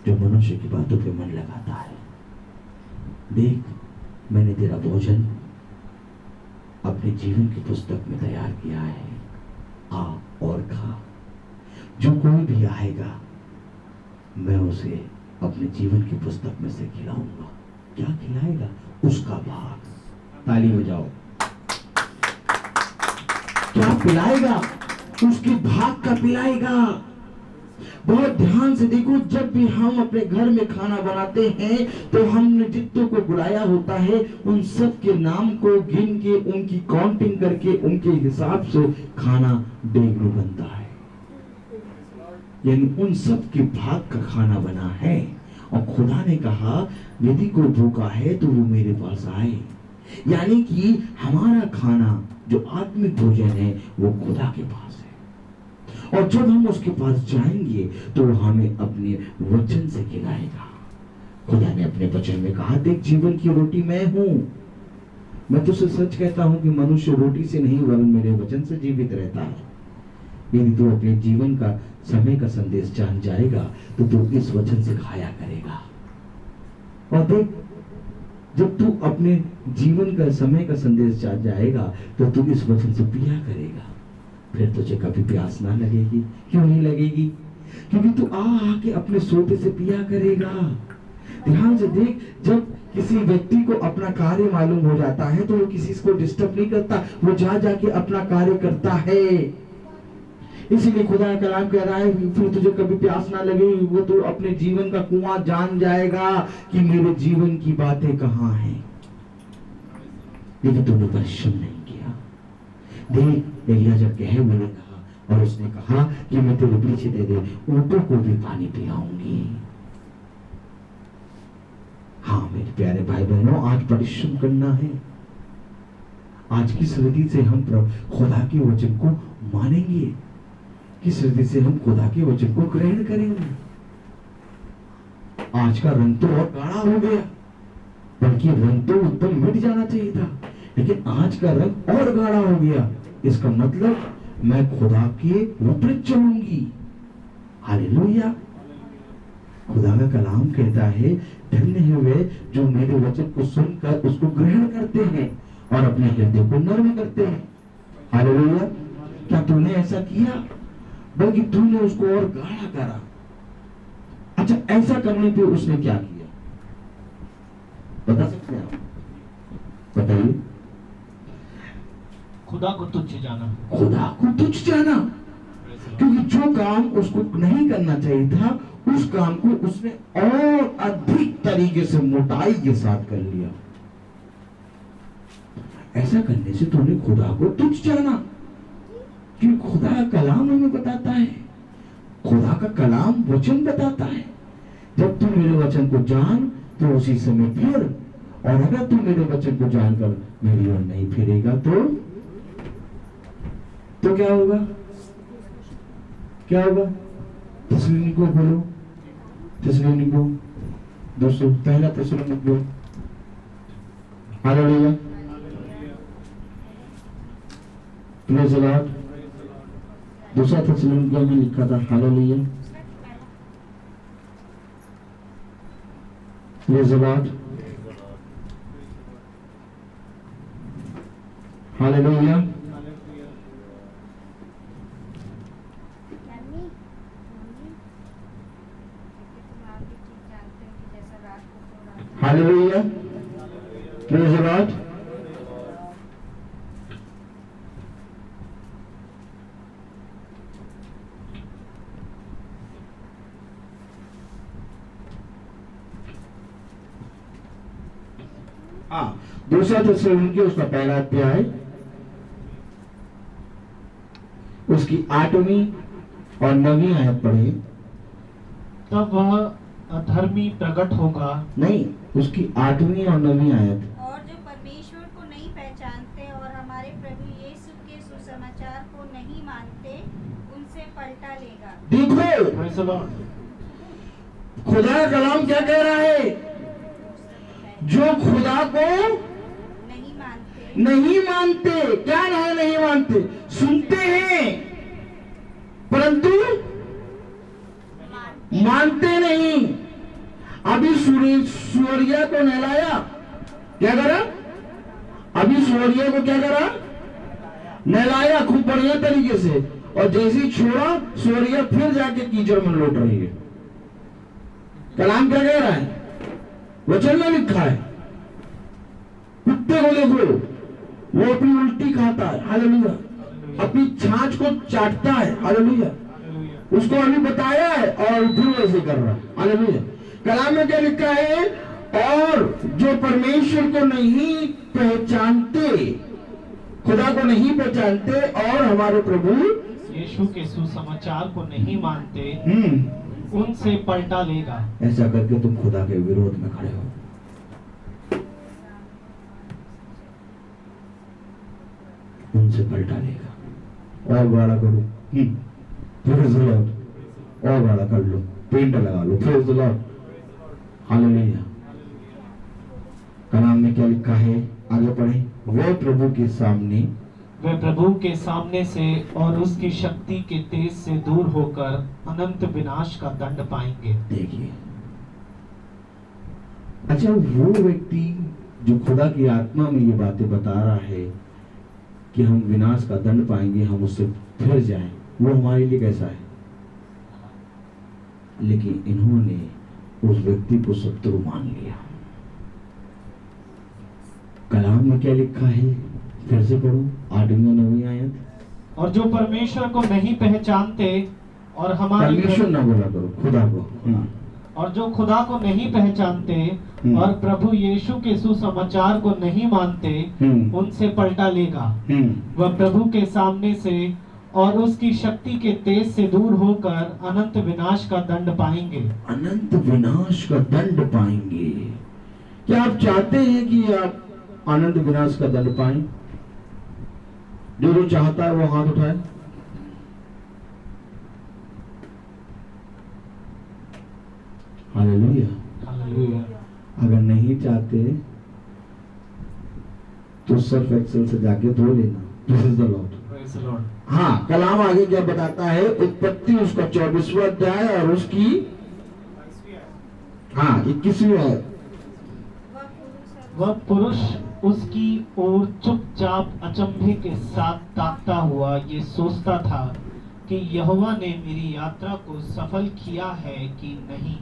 जो मनुष्य की बातों पे मन लगाता है। देख, मैंने तेरा भोजन अपने जीवन की पुस्तक में तैयार किया है, आ और खा। जो कोई भी आएगा मैं उसे अपने जीवन की पुस्तक में से खिलाऊंगा। क्या खिलाएगा? उसका भाग। ताली बजाओ। क्या पिलाएगा? उसके भाग का पिलाएगा। बहुत ध्यान से देखो, जब भी हम अपने घर में खाना बनाते हैं तो हमने जितनों को बुलाया होता है उन सब के नाम को गिन के, उनकी काउंटिंग करके, उनके हिसाब से खाना डेग में बनता है। यानी उन सब के भाग का खाना बना है। और खुदा ने कहा यदि कोई भूखा है तो वो मेरे पास आए। यानी कि हमारा खाना जो आत्मिक भोजन है वो खुदा के पास है, और जब हम उसके पास जाएंगे तो हमें अपने वचन से खिलाएगा। खुदा ने अपने वचन में कहा, देख जीवन की रोटी मैं हूं। मैं तुझसे सच कहता हूं कि मनुष्य रोटी से नहीं वरन मेरे वचन से जीवित रहता है। यदि तू अपने जीवन का समय का संदेश जान जाएगा तो तू इस वचन से खाया करेगा। और देख, जब तू अपने जीवन का समय का संदेश जान जाएगा तो तू इस वचन से पिया करेगा। फिर तुझे कभी प्यास ना लगेगी। क्यों नहीं लगेगी? क्योंकि तू आके अपने सोते से पिया करेगा। ध्यान से देख, जब किसी व्यक्ति को अपना कार्य मालूम हो जाता है तो वो किसी को डिस्टर्ब नहीं करता, वो जा जाके अपना कार्य करता है। इसीलिए खुदा का कलाम कह रहा है, फिर तुझे कभी प्यास ना लगेगी। वो तो अपने जीवन का कुआं जान जाएगा कि मेरे जीवन की बातें कहाँ हैं। लेकिन तूने परिश्रम नहीं किया। देख, एलिया जब कहे मैंने कहा, और उसने कहा कि मैं तेरे पीछे दे ऊँटों को भी पानी पिलाऊंगी। हाँ मेरे प्यारे भाई बहनों, आज परिश्रम करना है। आज किस रीति से हम खुदा के वचन को मानेंगे, किस रीति से हम खुदा के वचन को ग्रहण करेंगे। आज का रंग तो और गाढ़ा हो गया, बल्कि रंग तो एकदम मिट जाना चाहिए था। लेकिन आज का रंग और गाढ़ा हो गया। इसका मतलब मैं खुदा के विपरीत चलूंगी। हालेलुया। खुदा का कलाम कहता है, धन्य है वे जो मेरे वचन को सुनकर उसको ग्रहण करते हैं और अपने हृदय को नर्म करते हैं। हालेलुया। क्या तूने ऐसा किया? बल्कि तूने उसको और गाढ़ा करा। अच्छा, ऐसा करने पे उसने क्या किया बता सकते हैं आप? बताइए। खुदा को तुच्छ जाना। खुदा को तुच्छ जाना, क्योंकि जो काम उसको नहीं करना चाहिए था उस काम को उसने और अधिक तरीके से मोटाई के साथ कर लिया। ऐसा करने से तूने खुदा को तुच्छ जाना, क्योंकि खुदा का कलाम हमें बताता है, खुदा का कलाम वचन बताता है, जब तू मेरे वचन को जान तो उसी समय फिर, और अगर तू मेरे वचन को जानकर मेरी ओर नहीं फिरेगा तो क्या होगा? क्या होगा? थिस्सलुनीको बोलो, थिस्सलुनीको दोस्तों, पहला थिस्सलुनीको। हालेलुया। Praise the Lord. दूसरा थिस्सलुनीको में लिखा था। Hallelujah. Praise the lord. Hallelujah. Hallelujah. Praise the Lord. दूसरा थिस्सलुनीके उसका पहला अध्याय उसकी 8वीं और 9वीं आयत पढ़े। तब वह अधर्मी प्रकट होगा। नहीं, उसकी 8वीं और 9वीं आयत। और जो परमेश्वर को नहीं पहचानते और हमारे प्रभु यीशु के सुसमाचार को नहीं मानते, उनसे पलटा लेगा। देखो, Praise the Lord. खुदा का कलाम क्या कह रहा है? जो खुदा को नहीं मानते, क्या नहीं मानते? सुनते हैं परंतु मानते नहीं। अभी सूर्य को नहलाया, क्या करा? अभी सूर्य को क्या करा? नहलाया खूब बढ़िया तरीके से, और जैसे ही छोड़ा सूर्य फिर जाके कीचड़ में लौट रही है। कलाम क्या कह रहा है? वचन में लिखा है, कुत्ते को देखो, वो अपनी उल्टी खाता है। हालेलुया। अपनी छाछ को चाटता है। हालेलुया। उसको अभी बताया है और फिर वैसे कर रहा है। हालेलुया। कलाम में क्या लिखा है? और जो परमेश्वर को नहीं पहचानते, खुदा को नहीं पहचानते और हमारे प्रभु यीशु के सुसमाचार को नहीं मानते, उनसे पलटा लेगा। ऐसा करके तुम खुदा के विरोध में खड़े हो। उनसे पलटा लेगा। और बड़ा करो, प्रेज़ द लॉर्ड, और बड़ा कर लो, पेंट लगा लो। Praise the lord. हालेलुया। कलाम में क्या लिखा है? आगे पढ़े। वह प्रभु के सामने, वे प्रभु के सामने से और उसकी शक्ति के तेज से दूर होकर अनंत विनाश का दंड पाएंगे। देखिए, अच्छा, वो व्यक्ति जो खुदा की आत्मा में ये बातें बता रहा है कि हम विनाश का दंड पाएंगे, हम उससे फिर जाएं, वो हमारे लिए कैसा है? लेकिन इन्होंने उस व्यक्ति को शत्रु मान लिया। कलाम में क्या लिखा है? फिर से पढ़ो, 8वीं और 9वीं आयत। और जो परमेश्वर को नहीं पहचानते और हमारे परमेश्वर ना बोला करो, खुदा को। और जो खुदा को नहीं पहचानते और प्रभु यीशु के सुसमाचार को नहीं मानते, उनसे पलटा लेगा। वह प्रभु के सामने से और उसकी शक्ति के तेज से दूर होकर अनंत विनाश का दंड पाएंगे। अनंत विनाश का दंड पाएंगे। क्या आप चाहते हैं कि आप अनंत विनाश का दंड पाएं? जो चाहता है वो हाथ उठाए। हालेलुया। हालेलुया। अगर नहीं चाहते तो सर्फ एक्सेल से जाके धो लेना। This is the Lord. Praise the Lord. हाँ, कलाम आगे क्या बताता है? उत्पत्ति उसका 24वां अध्याय और उसकी 21वीं आयत। वह पुरुष उसकी ओर चुपचाप अचंभे के साथ ताकता हुआ ये सोचता था कि यहोवा ने मेरी यात्रा को सफल किया है कि नहीं।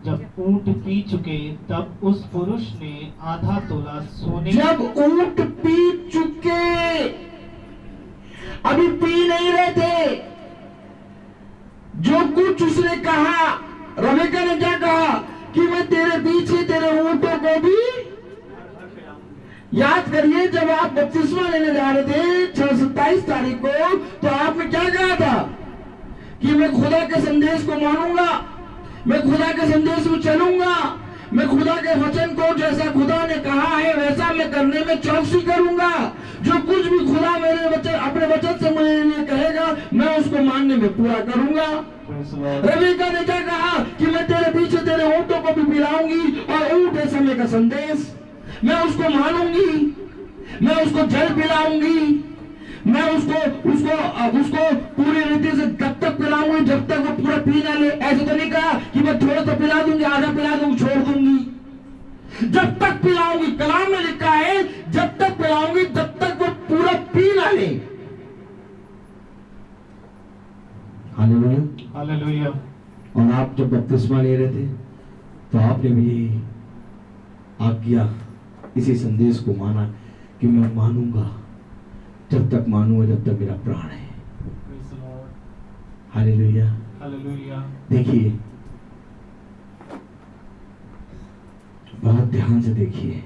जब ऊंट पी चुके तब उस पुरुष ने आधा तोला सोने जब ऊंट पी चुके, अभी पी नहीं रहे थे, जो कुछ उसने कहा, रबेका ने क्या कहा कि मैं तेरे पीछे तेरे ऊंटों को भी, याद करिए जब आप बपतिस्मा लेने जा रहे थे 27 तारीख को, तो आपने क्या कहा था कि मैं खुदा के संदेश को मानूंगा, मैं खुदा के संदेश में चलूंगा, मैं खुदा के वचन को जैसा खुदा ने कहा है वैसा मैं करने में चौकसी करूंगा। जो कुछ भी खुदा मेरे वचन, अपने वचन से मेरे लिए कहेगा, मैं उसको मानने में पूरा करूंगा। रबेका ने क्या कहा कि मैं तेरे पीछे तेरे ऊंटों को भी पिलाऊंगी और ऊंट है समय का संदेश, मैं उसको मानूंगी, मैं उसको जल पिलाऊंगी, मैं उसको पूरी रीति से तब तक पिलाऊंगी जब तक वो पूरा पी ना ले। ऐसे तो नहीं कहा कि मैं थोड़ा सा पिला दूंगी, आधा पिला दूंगी, छोड़ दूंगी। जब तक पिलाऊंगी, कलाम में लिखा है जब तक पिलाऊंगी तब तक वो पूरा पी ना ले। Hallelujah, hallelujah. और आप जब बपतिस्मा ले रहे थे तो आपने भी आज्ञा इसी संदेश को माना कि मैं मानूंगा, जब तक मानूंगा जब तक मेरा प्राण है। Praise the Lord. Hallelujah. Hallelujah. देखिए, बहुत ध्यान से देखिए,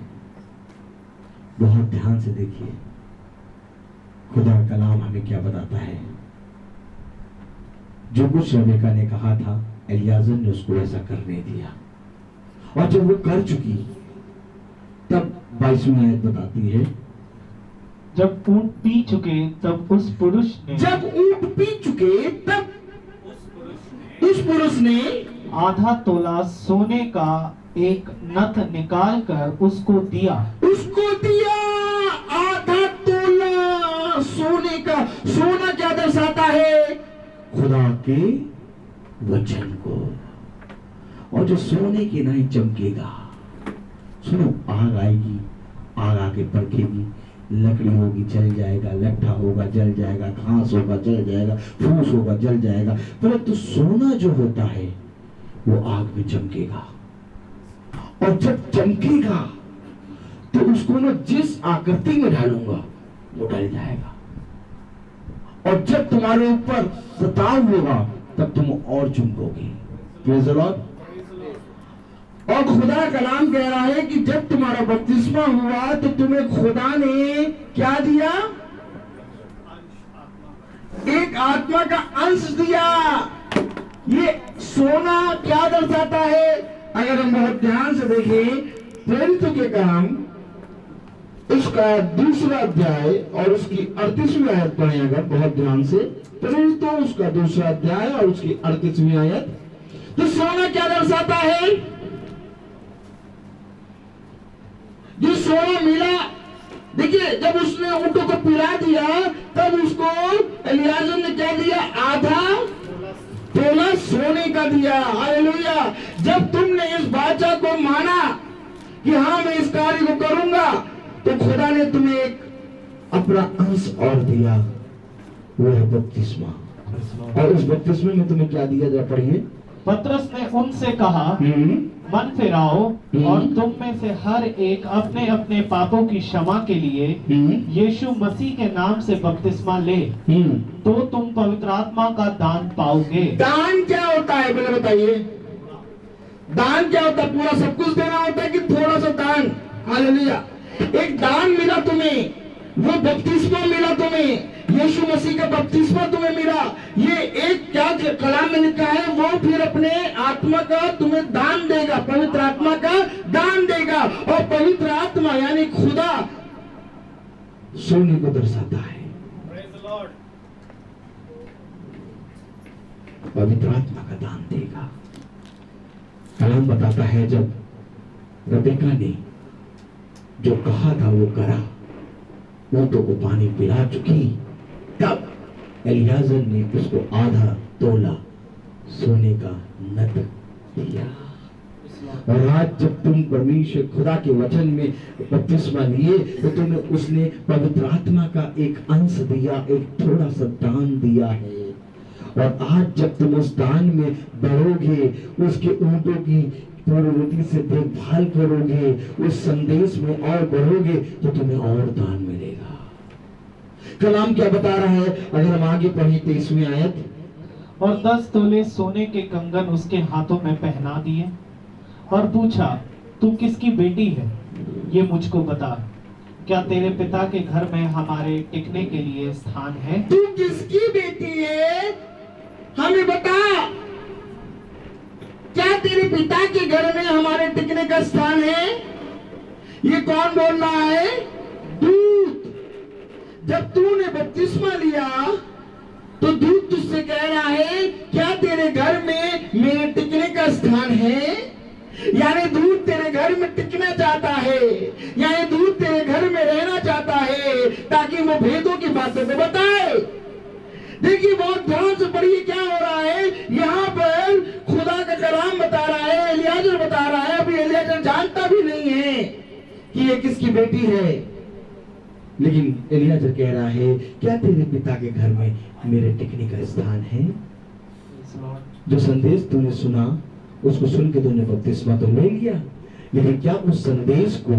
बहुत ध्यान से देखिए, खुदा का कलाम हमें क्या बताता है। जो कुछ रबेका ने कहा था, एलियाजर ने उसको ऐसा करने दिया, और जब वो कर चुकी तब 22वीं आयत बताती है, जब ऊंट पी चुके तब उस पुरुष ने, जब ऊंट पी चुके तब उस पुरुष ने आधा तोला सोने का एक नथ निकाल कर उसको दिया। आधा तोला सोने का। सोना क्या दर्शाता है? खुदा के वचन को। और जो सोने की नहीं चमकेगा, सुनो, आग आएगी, आग आके परखेगी, लकड़ी होगी जल जाएगा, लट्ठा होगा जल जाएगा, घास होगा जल जाएगा, फूस होगा जल जाएगा, परंतु सोना जो होता है वो आग में चमकेगा। और जब चमकेगा तो उसको मैं जिस आकृति में डालूंगा वो डल जाएगा। और जब तुम्हारे ऊपर सताव होगा तब तुम और चमकोगे। Praise the Lord. और खुदा कलाम कह रहा है कि जब तुम्हारा बपतिस्मा हुआ तो तुम्हें खुदा ने क्या दिया? एक आत्मा का अंश दिया। ये सोना क्या दर्शाता है? अगर हम बहुत ध्यान से देखें, प्रेरितों के काम उसका 2वां अध्याय और उसकी 38वीं आयत पढ़ें, अगर बहुत ध्यान से, प्रेरितों उसका 2वां अध्याय और उसकी 38वीं आयत, तो सोना क्या दर्शाता है? जो सोना मिला, देखिए, जब उसने ऊंटों को पिला दिया तब उसको एलियाजर ने क्या दिया? आधा तोला सोने का दिया। हालेलुया। जब तुमने इस वाचा को माना कि हाँ मैं इस कार्य को करूंगा, तो खुदा ने तुम्हें एक अपना अंश और दिया, वो है बपतिस्मा। और उस बपतिस्मे में तुम्हें क्या दिया? जरा पढ़िए। पतरस ने उनसे कहा, मन फिराओ और तुम में से हर एक अपने अपने पापों की क्षमा के लिए यीशु मसीह के नाम से बपतिस्मा ले, तो तुम पवित्र आत्मा का दान पाओगे। दान क्या होता है पहले बताइए? दान क्या होता है? पूरा सब कुछ देना होता है कि थोड़ा सा दान? हालेलुया। एक दान मिला तुम्हें, वो बपतिस्मा मिला तुम्हें, यीशु मसीह का बपतिस्मा तुम्हें मिला। ये एक क्या कलाम में लिखा है, वो फिर अपने आत्मा का तुम्हें दान देगा, पवित्र आत्मा का दान देगा। और पवित्र आत्मा यानी खुदा सोने को दर्शाता है। पवित्र आत्मा का दान देगा। कलाम बताता है जब रबेका ने जो कहा था वो करा, ऊंटों को पानी पिला चुकी, तब एलियाजर ने उसको आधा तोला सोने का नट दिया। और आज जब तुम परमेश्वर खुदा के वचन में बपतिस्मा लिए तो तुम्हें उसने पवित्र आत्मा का एक अंश दिया, एक थोड़ा सा दान दिया है। और आज जब तुम उस दान में बढ़ोगे, उसके ऊंटों की पूर्ववृत्ति से देखभाल करोगे, उस संदेश में और बढ़ोगे, तो तुम्हें और दान मिलेगा। कलाम क्या बता रहा है? अगर हम आगे पढ़े 23वीं आयत, और 10 तोले सोने के कंगन उसके हाथों में पहना दिए और पूछा, तू किसकी बेटी है? ये मुझको बता। क्या तेरे पिता के घर में हमारे टिकने के लिए स्थान है? तू किसकी बेटी है? हमें बता। क्या तेरे पिता के घर में हमारे टिकने का स्थान है? ये कौन बोल रहा है? दूत। जब तूने बपतिस्मा लिया तो दूत तुझसे कह रहा है, क्या तेरे घर में मेरे टिकने का स्थान है? यानी दूत तेरे घर में टिकना चाहता है, यानी दूत तेरे घर में रहना चाहता है, ताकि वो भेदों की बातों को बताए। देखिए बहुत ध्यान से पढ़िए क्या हो रहा है। यहाँ पर खुदा का कलाम बता रहा है, एलियाजर बता रहा है, अभी एलियाजर जानता भी नहीं है कि ये किसकी बेटी है, लेकिन एलियाजर कह रहा है, क्या तेरे पिता के घर में मेरे टिकने का स्थान है? जो संदेश तूने सुना, उसको सुन के तूने बपतिस्मा तो ले लिया, लेकिन क्या उस संदेश को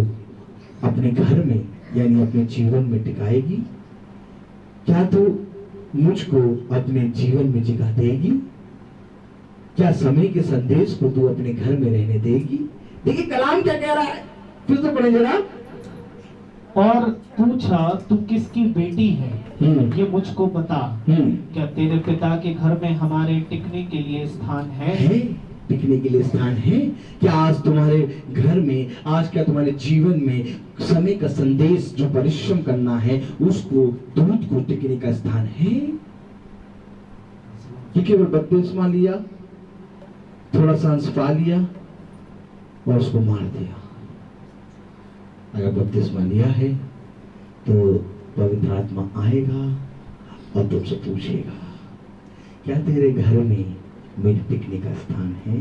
अपने घर में यानी अपने जीवन में टिकाएगी? क्या तू मुझको अपने जीवन में जगह देगी? क्या समय के संदेश को तू अपने घर में रहने देगी? देखिए कलाम क्या कह रहा है, फिर से पढ़े जरा। और पूछा, तू किसकी बेटी है? ये मुझको बता। क्या तेरे पिता के घर में हमारे टिकने के लिए स्थान है? टिकने के लिए स्थान है? क्या आज तुम्हारे घर में, आज क्या तुम्हारे जीवन में समय का संदेश जो परिश्रम करना है, उसको दूत को टिकने का स्थान है? कि केवल बपतिस्मा लिया, थोड़ा सा अंश पा लिया और उसको मार दिया? अगर बपतिस्मा लिया है तो पवित्र आत्मा आएगा और तुमसे पूछेगा, क्या तेरे घर में मेरे टिकने का स्थान है?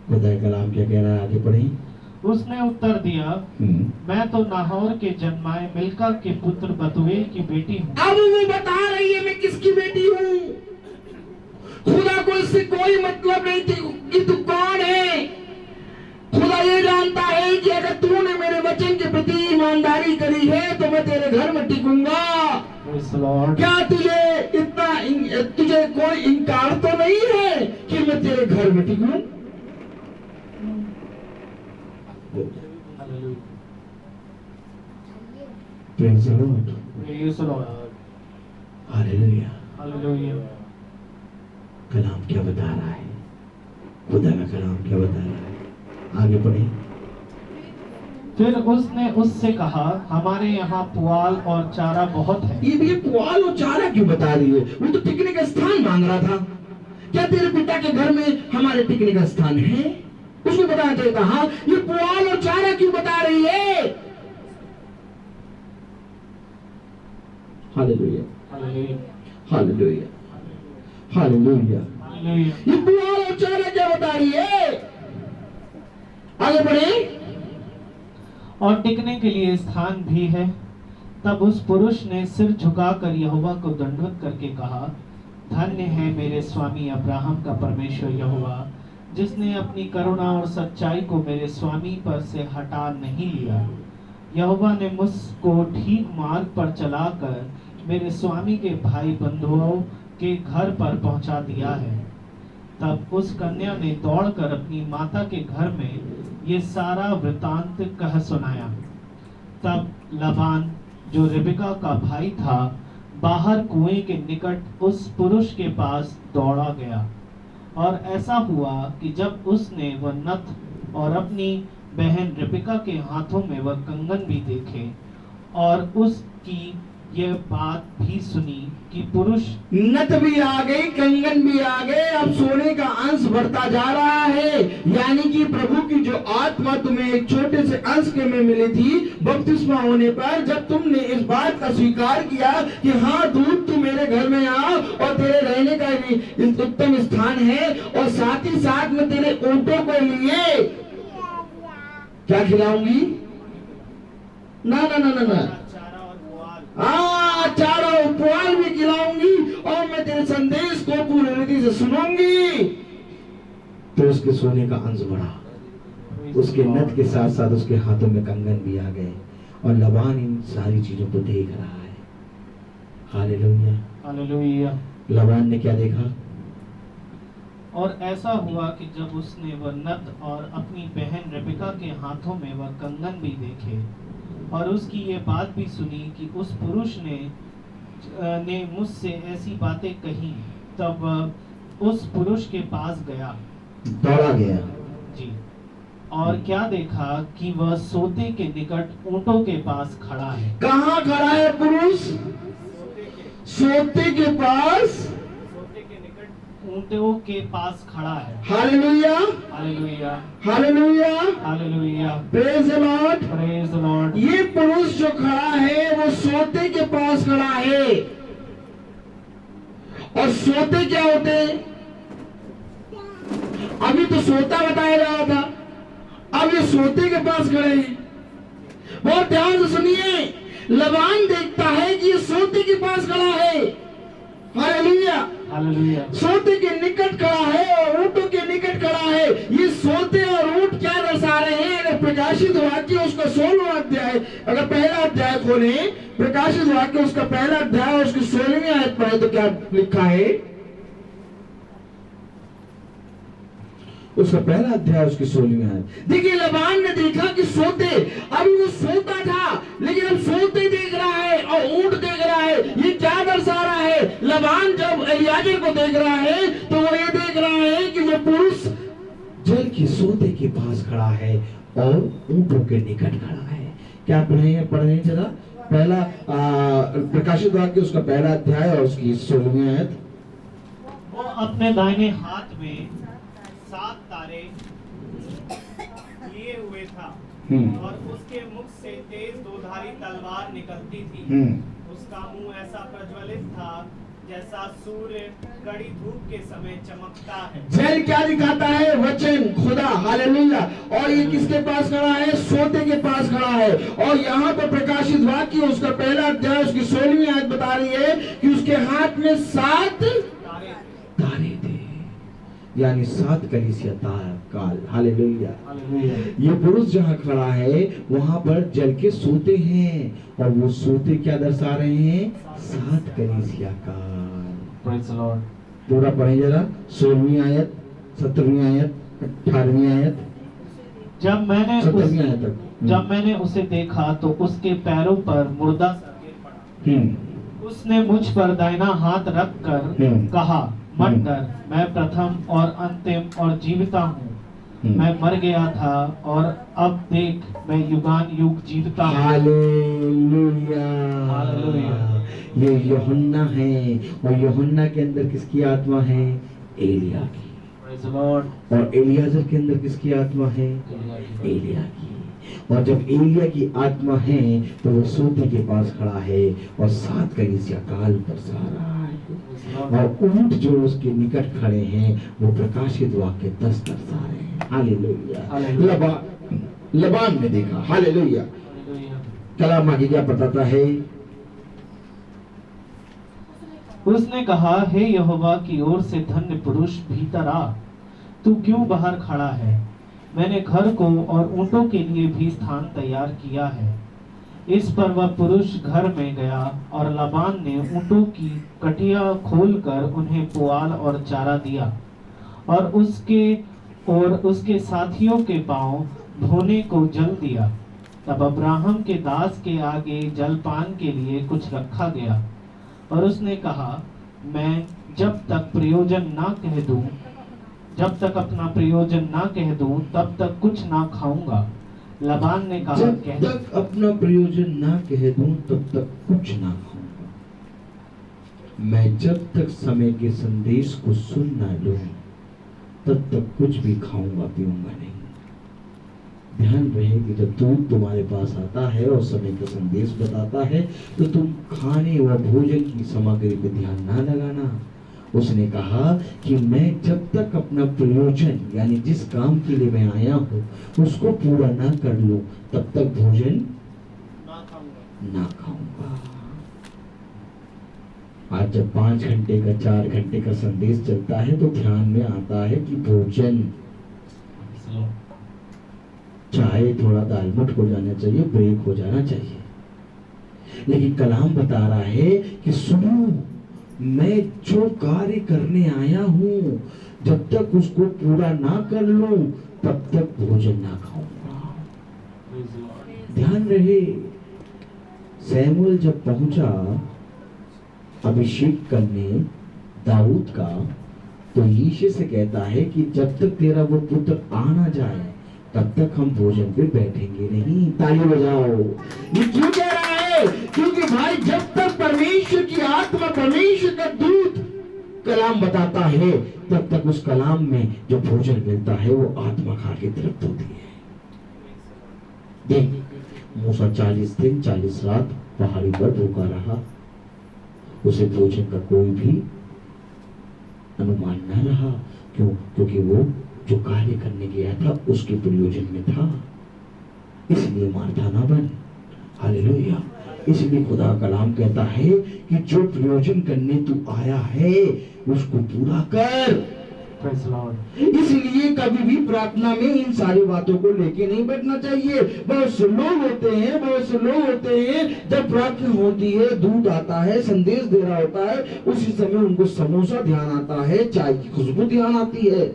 खुदा का कलाम क्या कह रहा है, आगे पढ़ें। उसने उत्तर दिया, मैं तो नाहोर के जन्माए मिल्का के पुत्र बतूएल की बेटी हूँ। अब वो बता रही है मैं किसकी बेटी हूँ। खुदा को इससे कोई मतलब नहीं थी कि तू कौन है। खुदा ये जानता है कि अगर तूने मेरे वचन के प्रति ईमानदारी करी है तो मैं तेरे घर में टिकूंगा। क्या तुझे कोई इनकार तो नहीं है कि मैं तेरे घर में टिकूं? Praise the Lord. Hallelujah. कलाम क्या बता रहा है? खुदा का कलाम क्या बता रहा है? आगे पढ़े। फिर उसने उससे कहा, हमारे यहाँ पुआल और चारा बहुत है। ये भी पुआल और चारा क्यों बता रही है? वो तो टिकने का स्थान मांग रहा था। क्या तेरे पिता के घर में हमारे टिकने का स्थान है? उसको बताना चाहिए था। हाँ, ये पुआल और चारा क्यों बता रही है? Hallelujah, hallelujah, hallelujah. ये पुआल और चारा क्या बता रही है? आगे बढ़े। और टिकने के लिए स्थान भी है। तब उस पुरुष ने सिर झुकाकर यहोवा को दंडवत करके कहा, धन्य है मेरे स्वामी अब्राहम का परमेश्वर यहोवा, जिसने अपनी करुणा और सच्चाई को मेरे स्वामी पर से हटा नहीं लिया। यहोवा ने मुझको ठीक मार्ग पर चलाकर मेरे स्वामी के भाई बंधुओं के घर पर पहुंचा दिया है। तब उस कन्या ने दौड़कर अपनी माता के घर में ये सारा वृतांत कह सुनाया। तब लाबान जो रिबका का भाई था, बाहर कुएं के निकट उस पुरुष के पास दौड़ा गया। और ऐसा हुआ कि जब उसने वह नथ और अपनी बहन रिबका के हाथों में वह कंगन भी देखे और उसकी ये बात भी सुनी कि पुरुष नथ भी आ गई, कंगन भी आ गए, अब सोने का अंश बढ़ता जा रहा है। यानी कि प्रभु की जो आत्मा तुम्हें एक छोटे से अंश के में मिली थी बपतिस्मा होने पर, जब तुमने इस बात का स्वीकार किया कि हाँ दूत तू मेरे घर में आ और तेरे रहने का उत्तम स्थान है, और साथ ही साथ में तेरे ऊंटों को लिए क्या खिलाऊंगी? ना ना ना ना ना, चारा और पुआल भी खिलाऊंगी, और मैं तेरे संदेश को पूरी रीति से सुनूंगी। तो उसके सोने का अंश बढ़ा, उसके नथ के साथ साथ उसके हाथों में कंगन भी आ गए, और लबान इन सारी चीजों को देख रहा है। Hallelujah hallelujah. लबान ने क्या देखा? और ऐसा हुआ कि जब उसने वह नथ और अपनी बहन रेबिका के हाथों में वह कंगन भी देखे, और उसकी ये बात भी सुनी कि उस पुरुष ने मुझसे ऐसी बातें कही, तब वह उस पुरुष के पास गया, दौड़ा गया जी, और क्या देखा कि वह सोते के निकट ऊंटों के पास खड़ा है। कहाँ खड़ा है पुरुष? सोते के पास, ऊंटों के पास खड़ा है। Hallelujah hallelujah hallelujah hallelujah. Praise the lord praise the Lord. ये पुरुष जो खड़ा है वो सोते के पास खड़ा है। और सोते क्या होते हैं? अभी तो सोता बताया जा रहा था, अब ये सोते के पास खड़े हैं। बहुत ध्यान से सुनिए, लबान देखता है कि ये सोते के पास खड़ा है। Hallelujah hallelujah. सोते के निकट खड़ा है और ऊंटों के निकट खड़ा है। ये सोते और ऊंट क्या दर्शा रहे हैं? अगर प्रकाशित वाक्य उसका 16वां अध्याय, अगर पहला अध्याय खोले, प्रकाशित वाक्य उसका पहला अध्याय उसकी 16वीं आयत पढ़े तो क्या लिखा है? उसका पहला अध्याय उसकी 16वीं आयत। देखिए लबान ने देखा कि सोते, अभी वो सोता था लेकिन अब सोते देख रहा है और ऊंट देख रहा है। ये क्या दर्शा रहा है? लबान जब एलियाजर को देख रहा है तो वो ये देख रहा है कि वो पुरुष जल के सोते के पास खड़ा है और ऊंटों के निकट खड़ा है। क्या पढ़े जरा पहला प्रकाशित वाक्य उसका पहला अध्याय और उसकी 16वीं आयत। वो अपने दाहिने हाथ में 7 तारे लिए हुए था, और उसके मुख से तेज दोधारी तलवार निकलती थी। उसका मुंह ऐसा प्रज्वलित था जैसा सूर्य कड़ी धूप के समय चमकता है। जल क्या दिखाता है? वचन, खुदा। हालेलुया। और ये किसके पास खड़ा है? सोते के पास खड़ा है। और यहाँ पर प्रकाशित वाक्य उसका पहला अध्याय उसकी 16वीं आयत बता रही है कि उसके हाथ में 7 तारे थे, यानी 7 कलीसिया काल। हालेलुया। ये पुरुष जहाँ खड़ा है वहां पर जल के सोते हैं, और वो सोते क्या दर्शा रहे हैं? 7 कलीसिया काल। Praise the Lord. पूरा पढ़े जरा, 16वीं आयत, 17वीं आयत, 18वीं आयत, जब मैंने 17वीं आयत तक। जब मैंने उसे देखा तो उसके पैरों पर मुर्दा सा गिर पड़ा। उसने मुझ पर दाहिना हाथ रख कर कहा, मत डर, मैं प्रथम और अंतिम और जीविता हूँ। मैं मर गया था और अब देख मैं युगान युग जीविता हूँ। हालेलुया। हालेलुया। ये यूहन्ना है, और यूहन्ना के अंदर किसकी आत्मा है? एलिया की। Praise the Lord. और एलियाजर के अंदर किसकी आत्मा है? एलिया की। और जब एलिया की आत्मा है तो वो सोते के पास खड़ा है और 7 कलीसिया काल दर्शा रहा है। और ऊंट जो उसके निकट खड़े हैं वो प्रकाशित वाक्य 10 दर्शा रहे हैं। हालेलुया। लबान ने देखा। हालेलुया। कलाम आगे क्या बताता है? उसने कहा, हे यहोवा की ओर से धन्य पुरुष, भीतर आ, तू क्यों बाहर खड़ा है? मैंने घर को और ऊंटों के लिए भी स्थान तैयार किया है। इस पर वह पुरुष घर में गया, और लबान ने ऊंटों की कटिया खोलकर उन्हें पुआल और चारा दिया, और उसके साथियों के पांव धोने को जल दिया। तब अब्राहम के दास के आगे जलपान के लिए कुछ रखा गया, और उसने कहा, मैं जब तक अपना प्रयोजन ना कह दूं तब तक कुछ ना खाऊंगा। लबान ने कहा, जब तक अपना प्रयोजन ना कह दूं तब तक कुछ ना खाऊंगा। मैं जब तक समय के संदेश को सुन ना लूं तब तक कुछ भी खाऊंगा पीऊंगा नहीं। ध्यान रहे कि जब दूध तुम्हारे पास आता है और समय का संदेश बताता है तो तुम खाने व भोजन की सामग्री पे ध्यान ना लगाना। उसने कहा कि मैं जब तक अपना प्रयोजन यानी जिस काम के लिए मैं आया हूँ उसको पूरा ना कर लूं तब तक भोजन ना खाऊंगा। आज जब 5 घंटे का 4 घंटे का संदेश चलता है तो ध्यान में आता है कि भोजन, चाहे थोड़ा दालमुट हो जाना चाहिए, ब्रेक हो जाना चाहिए, लेकिन कलाम बता रहा है कि सुनो, मैं जो कार्य करने आया हूं जब तक उसको पूरा ना कर लूं तब तक भोजन ना खाऊंगा। ध्यान रहे, सैमुअल जब पहुंचा अभिषेक करने दाऊद का तो यीशु से कहता है कि जब तक तेरा वो पुत्र आ ना जाए तब तक हम भोजन पे बैठेंगे नहीं। ताली बजाओ। ये क्यों कह रहा है? क्योंकि भाई जब तक परमेश्वर की आत्मा, परमेश्वर का दूत कलाम बताता है तब तक उस कलाम में जो भोजन मिलता है वो आत्मा खा के तृप्त होती है। देख, मूसा 40 दिन 40 रात पहाड़ी पर भूखा रहा, उसे भोजन का कोई भी अनुमान न रहा। क्यों? क्योंकि वो जो कार्य करने गया था उसके प्रयोजन में था, इसलिए मारता ना बन। हालेलुया। इसलिए खुदा कलाम कहता है कि जो प्रयोजन करने तू आया है उसको पूरा कर। इसलिए कभी भी प्रार्थना में इन सारी बातों को लेके नहीं बैठना चाहिए। बहुत से लोग होते हैं जब प्रार्थना होती है, दूध आता है, संदेश दे रहा होता है, उसी समय उनको समोसा ध्यान आता है, चाय की खुशबू ध्यान आती है।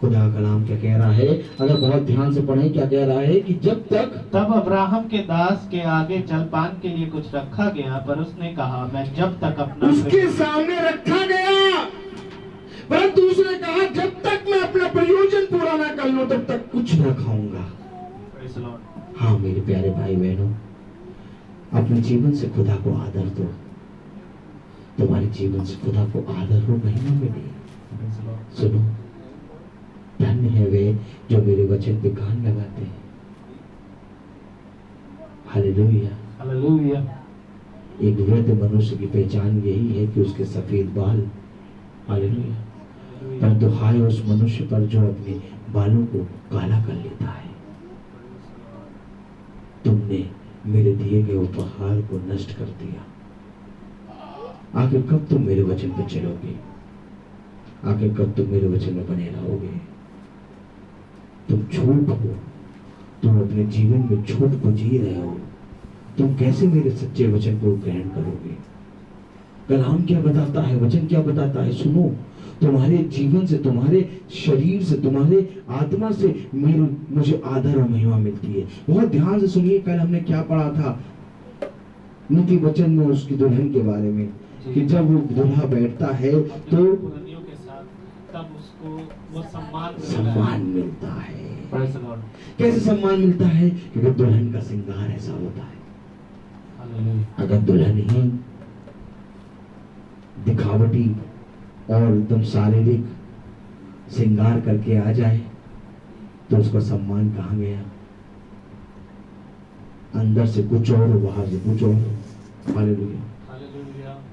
खुदा कलाम क्या कह रहा है? अगर बहुत ध्यान से पढ़ें, क्या कह रहा है कि जब तक तब अब्राहम के दास के आगे जलपान के लिए कुछ रखा गया, पर उसने कहा मैं जब तक अपना उसके सामने रखा गया, परंतु उसने कहा जब तक मैं अपना प्रयोजन पूरा ना कर लूं तब तक कुछ ना खाऊंगा। हाँ मेरे प्यारे भाई बहनों, अपने जीवन से खुदा को आदर दो। तुम्हारे जीवन से खुदा को आदर हो, महिमा मिले। सुनो, धन्य है वे जो मेरे वचन पे कान लगाते हैं। Hallelujah, hallelujah. एक वृद्ध मनुष्य की पहचान यही है कि उसके सफेद बाल। हालेलुया। परंतु हाय उस मनुष्य पर जो अपने बालों को काला कर लेता है। तुमने मेरे दिए गए उपहार को नष्ट कर दिया। आखिर कब तुम मेरे वचन पर चलोगे? आखिर कब तुम मेरे वचन में बने रहोगे? तुम झूठ हो, तुम अपने जीवन में झूठ को जी रहे हो। तुम कैसे मेरे सच्चे वचन को ग्रहण करोगे? कलाम क्या बताता है, वचन क्या बताता है? सुनो, तुम्हारे जीवन से, तुम्हारे शरीर से, तुम्हारे आत्मा से मुझे आदर और महिमा मिलती है। बहुत ध्यान से सुनिए, कल हमने क्या पढ़ा था नीति वचन में उसकी दुल्हन के बारे में, कि जब वो दूल्हा बैठता है तो तब उसको वो सम्मान मिलता है। कैसे सम्मान मिलता है? क्योंकि दुल्हन का श्रृंगार ऐसा होता है। अगर दुल्हन ही दिखावटी और एकदम शारीरिक श्रृंगार करके आ जाए तो उसका सम्मान कहाँ गया? अंदर से कुछ और, बाहर से कुछ और। हालेलुया।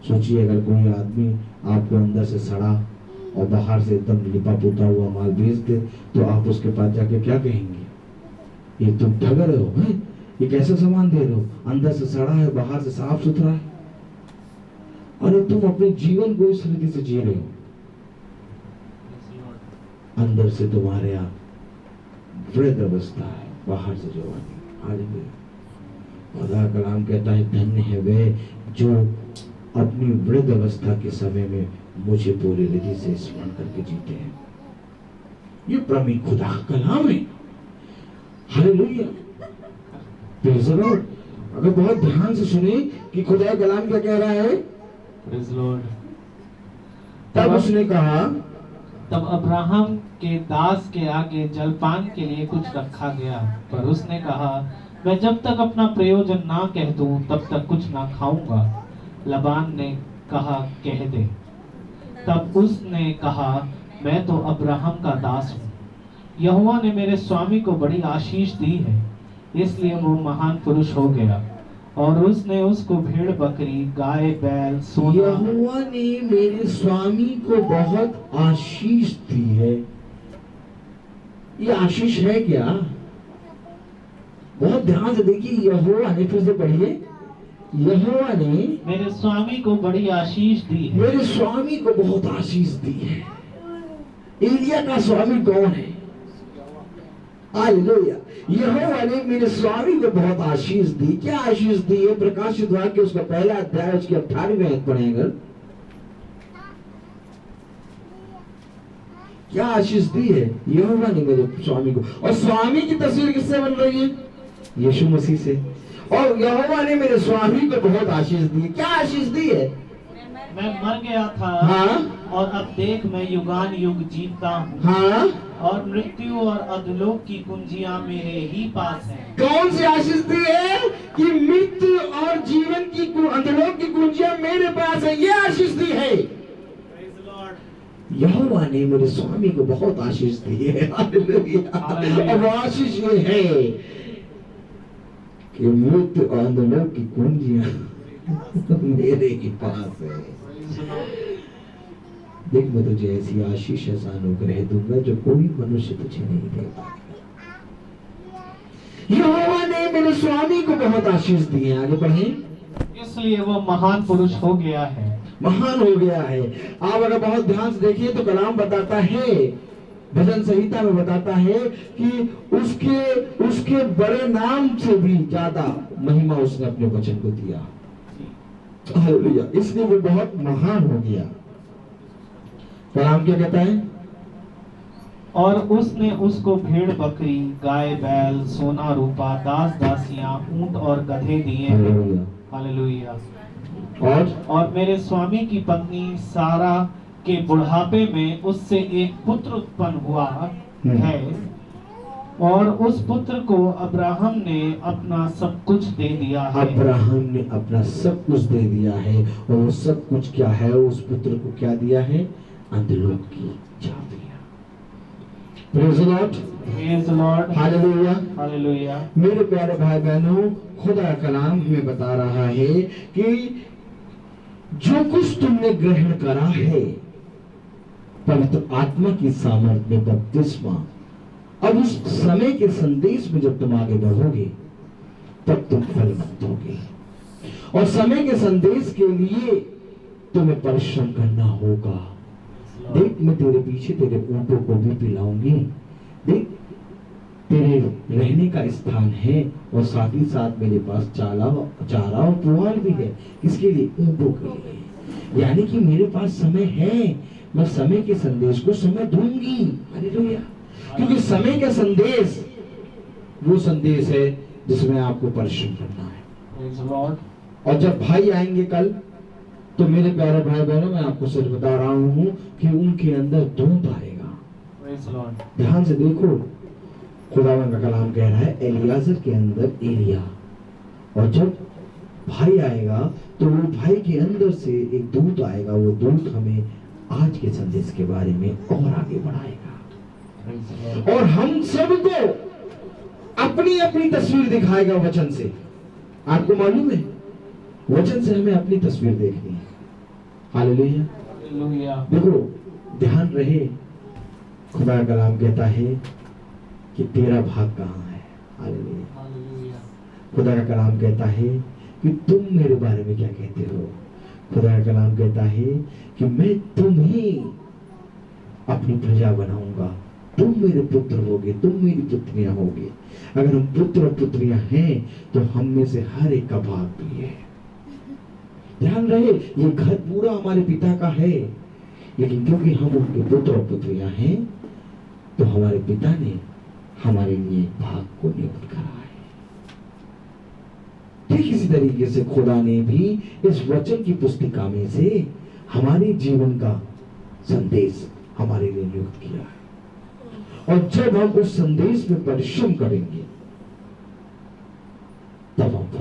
सोचिए, अगर कोई आदमी आपको अंदर से सड़ा और बाहर से एकदम लिपा पुता हुआ माल बेच दे तो आप उसके पास जाके क्या कहेंगे? ये तुम ठग रहे हो, है? ये कैसा सामान दे रहे हो? अंदर से सड़ा है, बाहर से साफ सुथरा है, और तुम अपने जीवन को इस रीति से जी रहे हो। अंदर से तुम्हारे यहाँ वृद्ध अवस्था है, बाहर से जवानी। हालेलुया। खुदा कलाम कहता है धन्य है वे जो अपनी वृद्ध अवस्था के समय में मुझे पूरी हृदय से स्मरण करके जीते हैं। ये प्रमी खुदा का कलाम है। हालेलुया। Praise the Lord. अगर बहुत ध्यान से सुने कि खुदा का कलाम क्या कह रहा है। Praise the Lord. तब उसने कहा, तब अब्राहम के दास के आगे जलपान के लिए कुछ रखा गया, पर उसने कहा मैं जब तक अपना प्रयोजन ना कह दूं तब तक कुछ ना खाऊंगा। लबान ने कहा, कह दे। तब उसने कहा, मैं तो अब्राहम का दास हूँ। यहोवा ने मेरे स्वामी को बड़ी आशीष दी है, इसलिए वो महान पुरुष हो गया और उसने उसको भेड़ बकरी, गाय बैल, सोना। यहोवा ने मेरे स्वामी को बहुत आशीष दी है। ये आशीष है क्या? बहुत ध्यान से देखिए, यहोवा ने, फिर से पढ़िए, यहोवा ने मेरे स्वामी को बड़ी आशीष दी है। मेरे स्वामी को बहुत आशीष दी है। एलिया का स्वामी कौन है? हालेलुया। यहोवा ने मेरे स्वामी को बहुत आशीष दी। क्या आशीष दी है? प्रकाशित वाक्य उसका पहला अध्याय उसके 18वें आयत पढ़ें अगर। क्या आशीष दी है? यहोवा ने मेरे स्वामी को। और स्वामी की तस्वीर किससे बन रही है? यीशु मसीह से। और यहोवा ने मेरे स्वामी को बहुत आशीष दी। क्या आशीष दी है? मैं मर गया था, हाँ, और अब देख मैं युगान युग जीता हूँ, हाँ, और मृत्यु और अधोलोक की कुंजियां मेरे ही पास हैं। कौन सी आशीष दी है? कि मृत्यु और जीवन की अधोलोक की कुंजियां मेरे पास है। ये आशीष दी है। यहोवा ने मेरे स्वामी को बहुत आशीष दी है। हालेलुया। अब आशीष ये है कि मृत्यु और अधोलोक की कुंजियां मेरे ही पास है। देख, मैं तुझे ऐसी आशीष, ऐसा अनुग्रह दूंगा जो कोई मनुष्य तुझे नहीं देगा। यहोवा ने मेरे स्वामी को बहुत आशीष दी है। आगे बढ़ें। इसलिए वो महान पुरुष हो गया है। महान हो गया है। आप अगर बहुत ध्यान से देखिए तो कलाम बताता है, भजन संहिता में बताता है कि उसके बड़े नाम से भी ज्यादा महिमा उसने अपने वचन को दिया। हालेलुया। इसलिए वो बहुत महान हो गया। कलाम क्या कहता है? और उसने उसको भेड़ बकरी, गाय बैल, सोना रूपा, दास दासियां, ऊंट और गधे दिए हैं। हालेलुया। और मेरे स्वामी की पत्नी सारा के बुढ़ापे में उससे एक पुत्र उत्पन्न हुआ है, और उस पुत्र को अब्राहम ने अपना सब कुछ दे दिया है। अब्राहम ने अपना सब कुछ दे दिया है। और वो सब कुछ क्या है? उस पुत्र को क्या दिया है? अधोलोक की चाबियां। Praise the Lord, praise the lord, hallelujah, hallelujah. मेरे प्यारे भाई बहनों, खुदा का कलाम हमें बता रहा है कि जो कुछ तुमने ग्रहण करा है पवित्र आत्मा की सामर्थ्य में बपतिस्मा, अब उस समय के संदेश में जब तुम आगे बढ़ोगे तब तुम फलवंत होगे। और समय के संदेश के लिए तुम्हें परिश्रम करना होगा। देख, मैं तेरे पीछे तेरे ऊँटों को भी पिलाऊंगी। देख, तेरे रहने का स्थान है और साथ ही साथ मेरे पास चारा और पुआल भी है। किसके लिए? ऊँटों के लिए। यानी कि मेरे पास समय है। मैं समय के संदेश को समय दूंगी। हालेलुया। क्योंकि समय का संदेश वो संदेश है जिसमें आपको परिश्रम करना है। और जब भाई आएंगे कल, तो मेरे प्यारे भाई बहनों, मैं आपको सच बता रहा हूँ कि उनके अंदर दूध आएगा। ध्यान से देखो, खुदावंद का कलाम कह रहा है एलियाजर के अंदर एलिया। और जब भाई आएगा तो वो भाई के अंदर से एक दूत आएगा। वो दूत हमें आज के संदेश के बारे में और आगे बढ़ाएगा और हम सबको अपनी अपनी तस्वीर दिखाएगा वचन से। आपको मालूम है, वचन से हमें अपनी तस्वीर देखनी है। Hallelujah, hallelujah. देखो, ध्यान रहे, खुदा का कलाम कहता है कि तेरा भाग कहाँ है। Hallelujah, hallelujah. खुदा का कलाम कहता है कि तुम मेरे बारे में क्या कहते हो। खुदा का कलाम कहता है कि मैं तुम्हें अपनी प्रजा बनाऊंगा, तुम मेरे पुत्र होगे, तुम मेरी पुत्रियां होगे। अगर हम पुत्र और पुत्रियां हैं तो हम में से हर एक का भाग भी है। ध्यान रहे, ये घर पूरा हमारे पिता का है, लेकिन क्योंकि हम उनके पुत्र और पुत्रियां हैं तो हमारे पिता ने हमारे लिए भाग को नियुक्त करा है। ठीक इसी तरीके से खुदा ने भी इस वचन की पुस्तिका में से हमारे जीवन का संदेश हमारे लिए नियुक्त किया है। और जब हम उस संदेश में परिश्रम करेंगे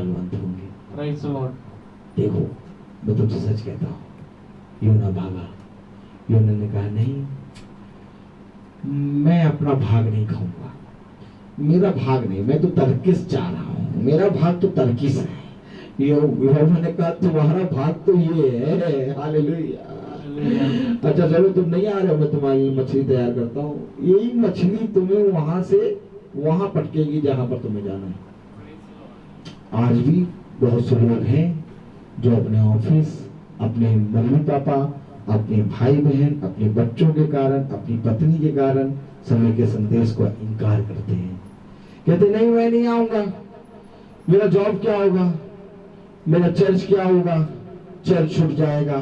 फलवंत होंगे। Praise the Lord. देखो मैं तुमसे सच कहता हूँ, योना भागा। योना ने कहा नहीं, मैं अपना भाग नहीं खाऊंगा, मेरा भाग नहीं, मैं तो तरकीस चाह रहा हूँ, मेरा भाग तो तरकीस है। यहोवा ने कहा तुम्हारा भाग तो ये है। हालेलुया। अच्छा चलो तुम नहीं आ रहे हो, मैं तुम्हारे लिए मछली तैयार करता हूँ। यही मछली तुम्हें वहां से वहां पटकेगी जहां पर तुम्हें जाना है। आज भी बहुत से लोग हैं जो अपने ऑफिस, अपने मम्मी पापा, अपने भाई बहन, अपने बच्चों के कारण, अपनी पत्नी के कारण समय के संदेश को इनकार करते हैं। कहते नहीं मैं नहीं आऊंगा, मेरा जॉब क्या होगा, मेरा चर्च क्या होगा, चर्च छूट जाएगा,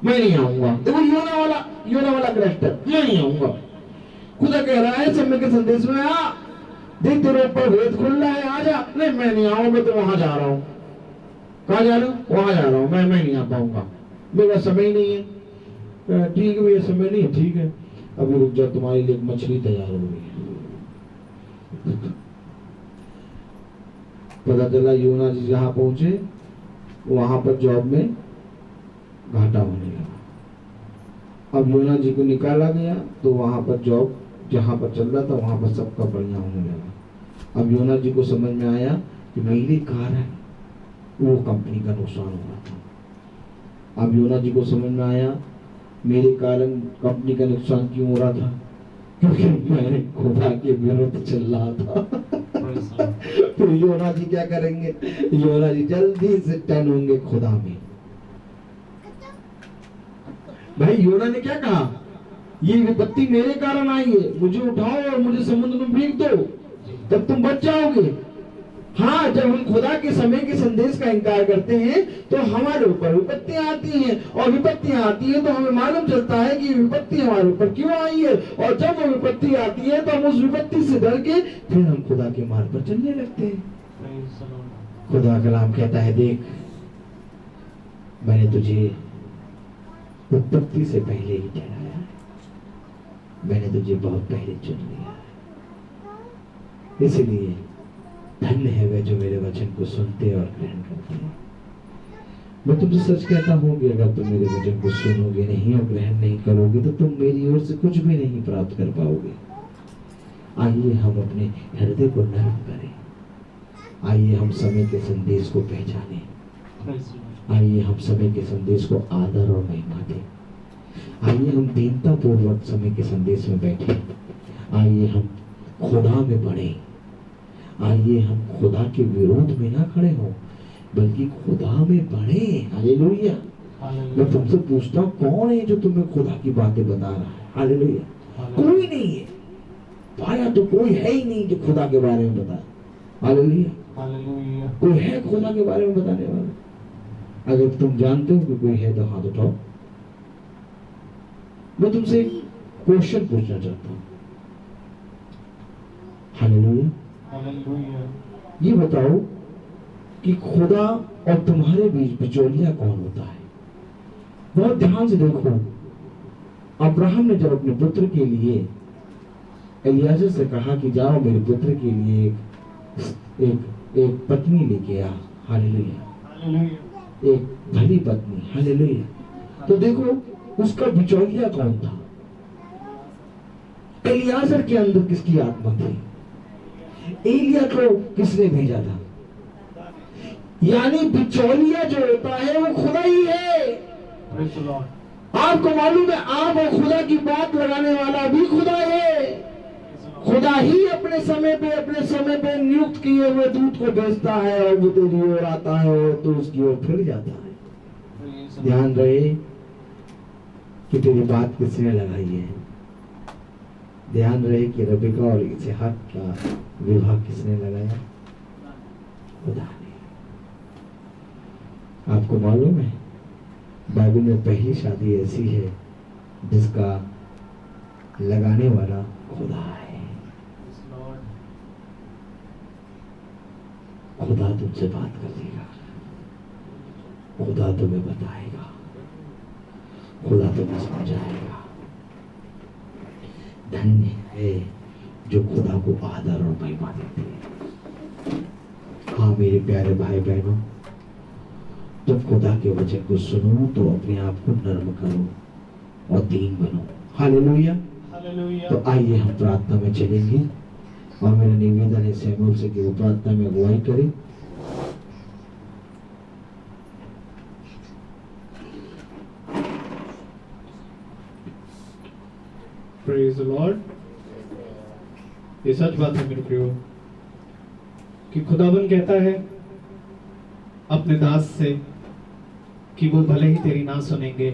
मैं नहीं आऊंगा। देखो योना वाला कैरेक्टर, मैं नहीं आऊंगा। खुदा कह रहा है समय के संदेश में आ, देख तेरे ऊपर वेद खुल रहा है, आ जा। नहीं मैं नहीं आऊंगा, मैं तो वहां जा रहा हूँ। कहाँ जा रहा हूँ? वहां जा रहा हूँ, मैं नहीं आ पाऊंगा, मेरा समय ही नहीं है। ठीक है भैया समय नहीं है, ठीक है अभी रुक जा, तुम्हारे लिए एक मछली तैयार हो गई। पता चला योना जी जहां पहुंचे वहां पर जॉब में घाटा होने लगा। अब योना जी को निकाला गया तो वहां पर जॉब जहां पर चल रहा था वहां पर सबका बढ़िया होने लगा। अब योना जी को समझ में आया कि मेरे कारण वो कंपनी का नुकसान हो रहा था। अब योना जी को समझ में आया मेरे कारण कंपनी का नुकसान क्यों हो रहा था, क्योंकि मैं खुदा के विरुद्ध चल रहा था। तो योना जी क्या करेंगे? योना जी जल्दी से टर्न होंगे खुदा में। भाई योना ने क्या कहा, ये विपत्ति मेरे कारण आई है, मुझे उठाओ और मुझे समुद्र में फेंक दो, तब तुम बच जाओगे। हाँ, जब हम खुदा के समय के संदेश का इनकार करते हैं तो हमारे ऊपर विपत्तियां आती हैं, और विपत्तियां आती हैं तो हमें मालूम चलता है कि विपत्ति हमारे ऊपर क्यों आई है, और जब वो विपत्ति आती है तो हम उस विपत्ति से डर के फिर हम खुदा के मार्ग पर चलने लगते हैं। खुदा कलाम कहता है देख मैंने तुझे उत्पत्ति से पहले ही ठहराया है, मैंने तुझे बहुत पहले चुन लिया है, इसलिए धन्य है वे जो मेरे वचन को सुनते और ग्रहण करते हैं। मैं तुमसे सच कहता हूँ कि अगर तुम मेरे वचन को सुनोगे नहीं और ग्रहण नहीं करोगे तो तुम मेरी ओर से कुछ भी नहीं प्राप्त कर पाओगे। आइए हम अपने हृदय को नर्म करें, आइए हम समय के संदेश को पहचानें, आइए हम समय के संदेश को आदर और महिमा दें, आइए हम दीनता पूर्वक समय के संदेश में बैठे, आइए हम खुदा में बढ़े, आइए हम खुदा के विरोध में ना खड़े हो बल्कि खुदा में बढ़े। हालेलुया। मैं तुमसे पूछता हूँ कौन है जो तुम्हें खुदा की बातें बता रहा है? हालेलुया। कोई नहीं है, पाया तो कोई है ही नहीं जो खुदा के बारे में बता। हालेलुया। कोई है खुदा के बारे में बताने वाला? अगर तुम जानते हो कि कोई है तो हाथ उठाओ। मैं तुमसे एक क्वेश्चन पूछना चाहता हूँ। हालेलुया। ये बताओ कि खुदा और तुम्हारे बीच बिचौलिया कौन होता है? बहुत ध्यान से देखो। अब्राहम ने जब अपने पुत्र के लिए एलियाजर से कहा कि जाओ मेरे पुत्र के लिए एक पत्नी लेके आ। हालेलुया। एक भली पत्नी। हालेलुया। तो देखो उसका बिचौलिया कौन था? एलियाजर के अंदर किसकी आत्मा थी? एलिया को किसने भेजा था? यानी बिचौलिया जो होता है वो खुदा ही है। आपको मालूम है आप और खुदा की बात लगाने वाला भी खुदा है। खुदा ही अपने समय पे नियुक्त किए हुए दूत को भेजता है और वो तेरी ओर आता है और तो उसकी ओर फिर जाता है। ध्यान रहे कि तेरी बात किसने लगाई है। ध्यान रहे कि रबिका और इसहाक का विवाह किसने लगाया? खुदा ने। आपको मालूम है बाइबल में पहली शादी ऐसी है जिसका लगाने वाला खुदा है। खुदा तुमसे बात करेगा, खुदा तुम्हें बताएगा, खुदा तुम्हें समझाएगा। धन्य है जो खुदा को आदर और महिमा देते हैं। हाँ मेरे प्यारे भाई बहनों, तुम खुदा के वचन को सुनो तो अपने आप को नर्म करो और दीन बनो। हालेलुया। हालेलुया। तो आइए हम प्रार्थना में चलेंगे और मेरा निवेदन है सैमुअल से कि वो प्रार्थना में अगुवाई करे। Praise the Lord. ये सच बात है मेरे प्रियो कि खुदावन कहता है अपने दास से कि वो भले ही तेरी ना सुनेंगे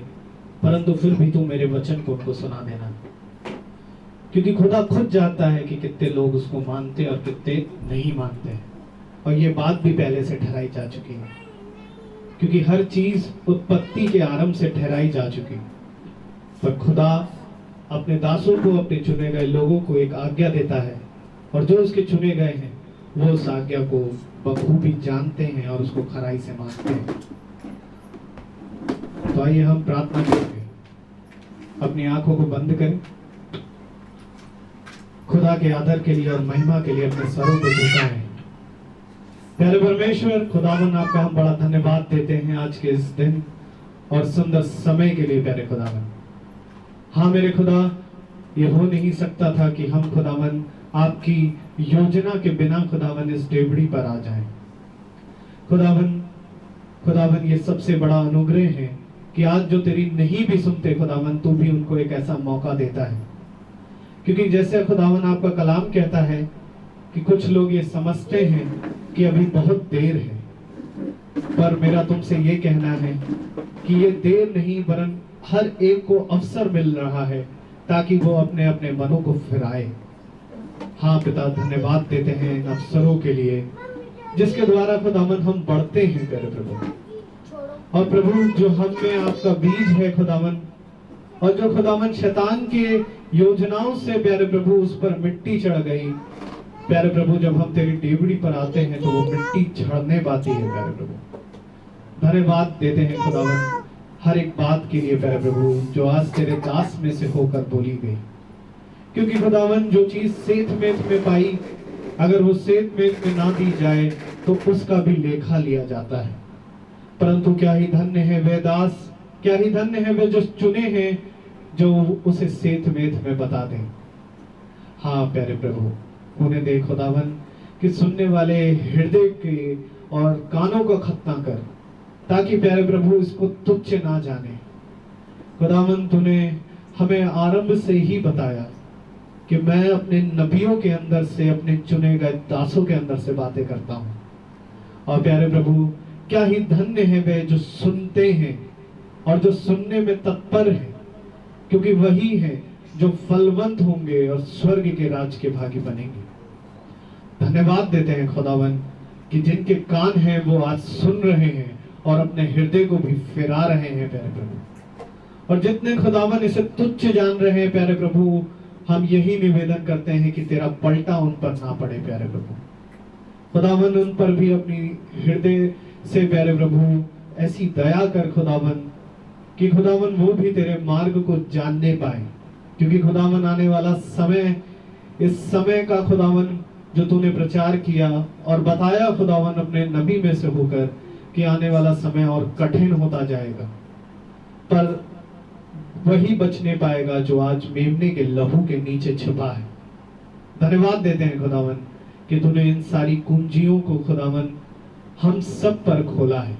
परंतु फिर भी तू मेरे वचन को उनको सुना देना, क्योंकि खुदा खुद जानता है कि कितने लोग उसको मानते और कितने नहीं मानते। और ये बात भी पहले से ठहराई जा चुकी है, क्योंकि हर चीज उत्पत्ति के आरंभ से ठहराई जा चुकी। पर खुदा अपने दासों को, अपने चुने गए लोगों को एक आज्ञा देता है और जो उसके चुने गए हैं वो उस आज्ञा को बखूबी जानते हैं और उसको खराई से मानते हैं। तो आइए हम प्रार्थना करेंगे, अपनी आंखों को बंद करें, खुदा के आदर के लिए और महिमा के लिए अपने सरों को झुकाएं। प्यारे परमेश्वर खुदावन, आपका हम बड़ा धन्यवाद देते हैं आज के इस दिन और सुंदर समय के लिए। प्यारे खुदावन, हाँ मेरे खुदा, ये हो नहीं सकता था कि हम खुदावन आपकी योजना के बिना खुदावन इस डेवड़ी पर आ जाएं। खुदावन ये सबसे बड़ा अनुग्रह है कि आज जो तेरी नहीं भी सुनते खुदावन, तू भी उनको एक ऐसा मौका देता है। क्योंकि जैसे खुदावन आपका कलाम कहता है कि कुछ लोग ये समझते हैं कि अभी बहुत देर है, पर मेरा तुमसे ये कहना है कि ये देर नहीं वरन हर एक को अवसर मिल रहा है ताकि वो अपने अपने मनों को फिराए। हाँ पिता, धन्यवाद देते हैं इन अवसरों के लिए जिसके द्वारा खुदावन हम बढ़ते हैं प्यारे प्रभु। और प्रभु जो हम में आपका बीज है खुदावन, और जो खुदावन शैतान के योजनाओं से प्यारे प्रभु उस पर मिट्टी चढ़ गई प्यारे प्रभु, जब हम तेरी डेवड़ी पर आते हैं तो वो मिट्टी झड़ने पाती है प्यारे प्रभु। धन्यवाद देते हैं खुदावन हर एक बात के लिए प्यारे प्रभु जो आज तेरे दास में से होकर बोली गई। क्योंकि खुदावन जो चीज सेत मेत में पाई, अगर वो सेत मेत में ना दी जाए तो उसका भी लेखा लिया जाता है। परंतु क्या ही धन्य है वे दास, क्या ही धन्य है वे जो चुने हैं जो उसे सेत मेत में बता दें। हाँ प्यारे प्रभु, उन्हें दे खुदावन कि सुनने वाले हृदय के और कानों को खतना कर, ताकि प्यारे प्रभु इसको तुच्छ ना जाने। खुदावन तूने हमें आरंभ से ही बताया कि मैं अपने नबियों के अंदर से, अपने चुने गए दासों के अंदर से बातें करता हूँ। और प्यारे प्रभु, क्या ही धन्य है वे जो सुनते हैं और जो सुनने में तत्पर है, क्योंकि वही है जो फलवंत होंगे और स्वर्ग के राज के भागी बनेंगे। धन्यवाद देते हैं खुदावन कि जिनके कान हैं वो आज सुन रहे हैं और अपने हृदय को भी फिरा रहे हैं प्यारे प्रभु। और जितने खुदावन इसे तुच्छ जान रहे हैं प्यारे प्रभु, हम यही निवेदन करते हैं कि तेरा पलटा उन पर ना पड़े प्यारे प्रभु। खुदावन उन पर भी अपनी हृदय से प्यारे प्रभु ऐसी दया कर खुदावन कि खुदावन वो भी तेरे मार्ग को जानने पाए। क्योंकि खुदावन आने वाला समय, इस समय का खुदावन जो तूने प्रचार किया और बताया खुदावन अपने नबी में से होकर कि आने वाला समय और कठिन होता जाएगा, पर वही बचने पाएगा जो आज मेमने के लहू के नीचे छिपा है। धन्यवाद देते हैं खुदावन कि तूने इन सारी कुंजियों को खुदावन हम सब पर खोला है।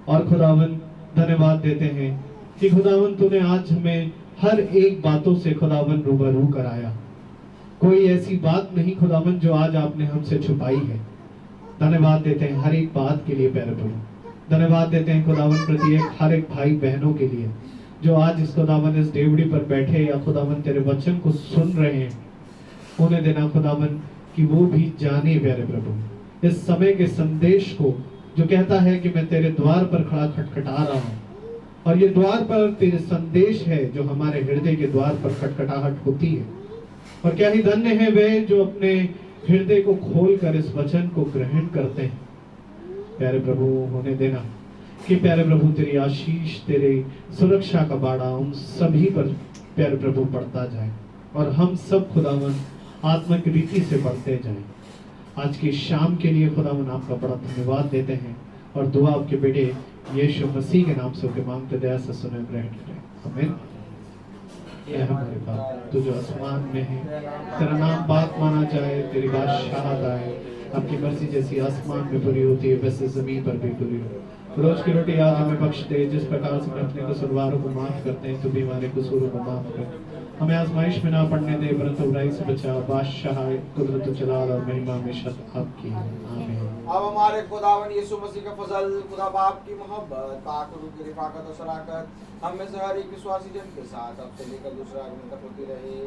और खुदावन धन्यवाद देते हैं कि खुदावन तूने आज हमें हर एक बातों से खुदावन रूबरू कराया। कोई ऐसी बात नहीं खुदावन जो आज आपने हमसे छुपाई है। धन्यवाद देते हैं हर एक बात के लिए प्यारे प्रभु। धन्यवाद देते हैं खुदावन प्रत्येक हर एक भाई बहनों के लिए जो आज इस खुदावन इस डेवड़ी पर बैठे या खुदावन तेरे वचन को सुन रहे हैं। उन्हें देना खुदावन कि वो भी जाने प्यारे प्रभु इस समय के संदेश को, जो कहता है कि मैं तेरे द्वार पर खड़ा खटखटा रहा हूँ। और ये द्वार पर तेरे संदेश है जो हमारे हृदय के द्वार पर खटखटाहट होती है। और क्या ही धन्य है वे जो अपने हृदय को खोलकर इस वचन को ग्रहण करते हैं। प्यारे प्रभु होने देना कि प्यारे प्रभु तेरी आशीष, तेरी सुरक्षा का बाड़ा उन सभी पर प्यारे प्रभु बढ़ता जाए और हम सब खुदावन आत्मिक रीति से बढ़ते जाएं। आज की शाम के लिए खुदावन आपका बड़ा धन्यवाद देते हैं और दुआ आपके बेटे यीशु मसीह के नाम से होकर मांगते दया से सुने ग्रहण करें आमीन। ऐ हमारे बाप तू जो आसमान में है, तेरा नाम बात माना जाए, तेरी बादशाहत आए, आपकी मर्जी जैसी आसमान में पूरी होती है वैसे जमीन पर भी पूरी हो। रोज की रोटी आज हमें बख्श दे, जिस प्रकार से हम अपने कसूरवारों को माफ करते हैं तू भी हमारे कसूरों को माफ कर। हमें आजमाइश में ना पड़ने दे परंतु बुराई से बचा। बादशाह कुदरत जलाल और महिमा हमेशा आपकी आमीन। अब हमारे खुदावन यीशु मसीह का फजल, खुदा बाप की मोहब्बत, पाक रूह की रिफाकत और शराकत हम में से हर एक विश्वासी जन के साथ अब से लेकर दूसरा आगमन तक होती रहे।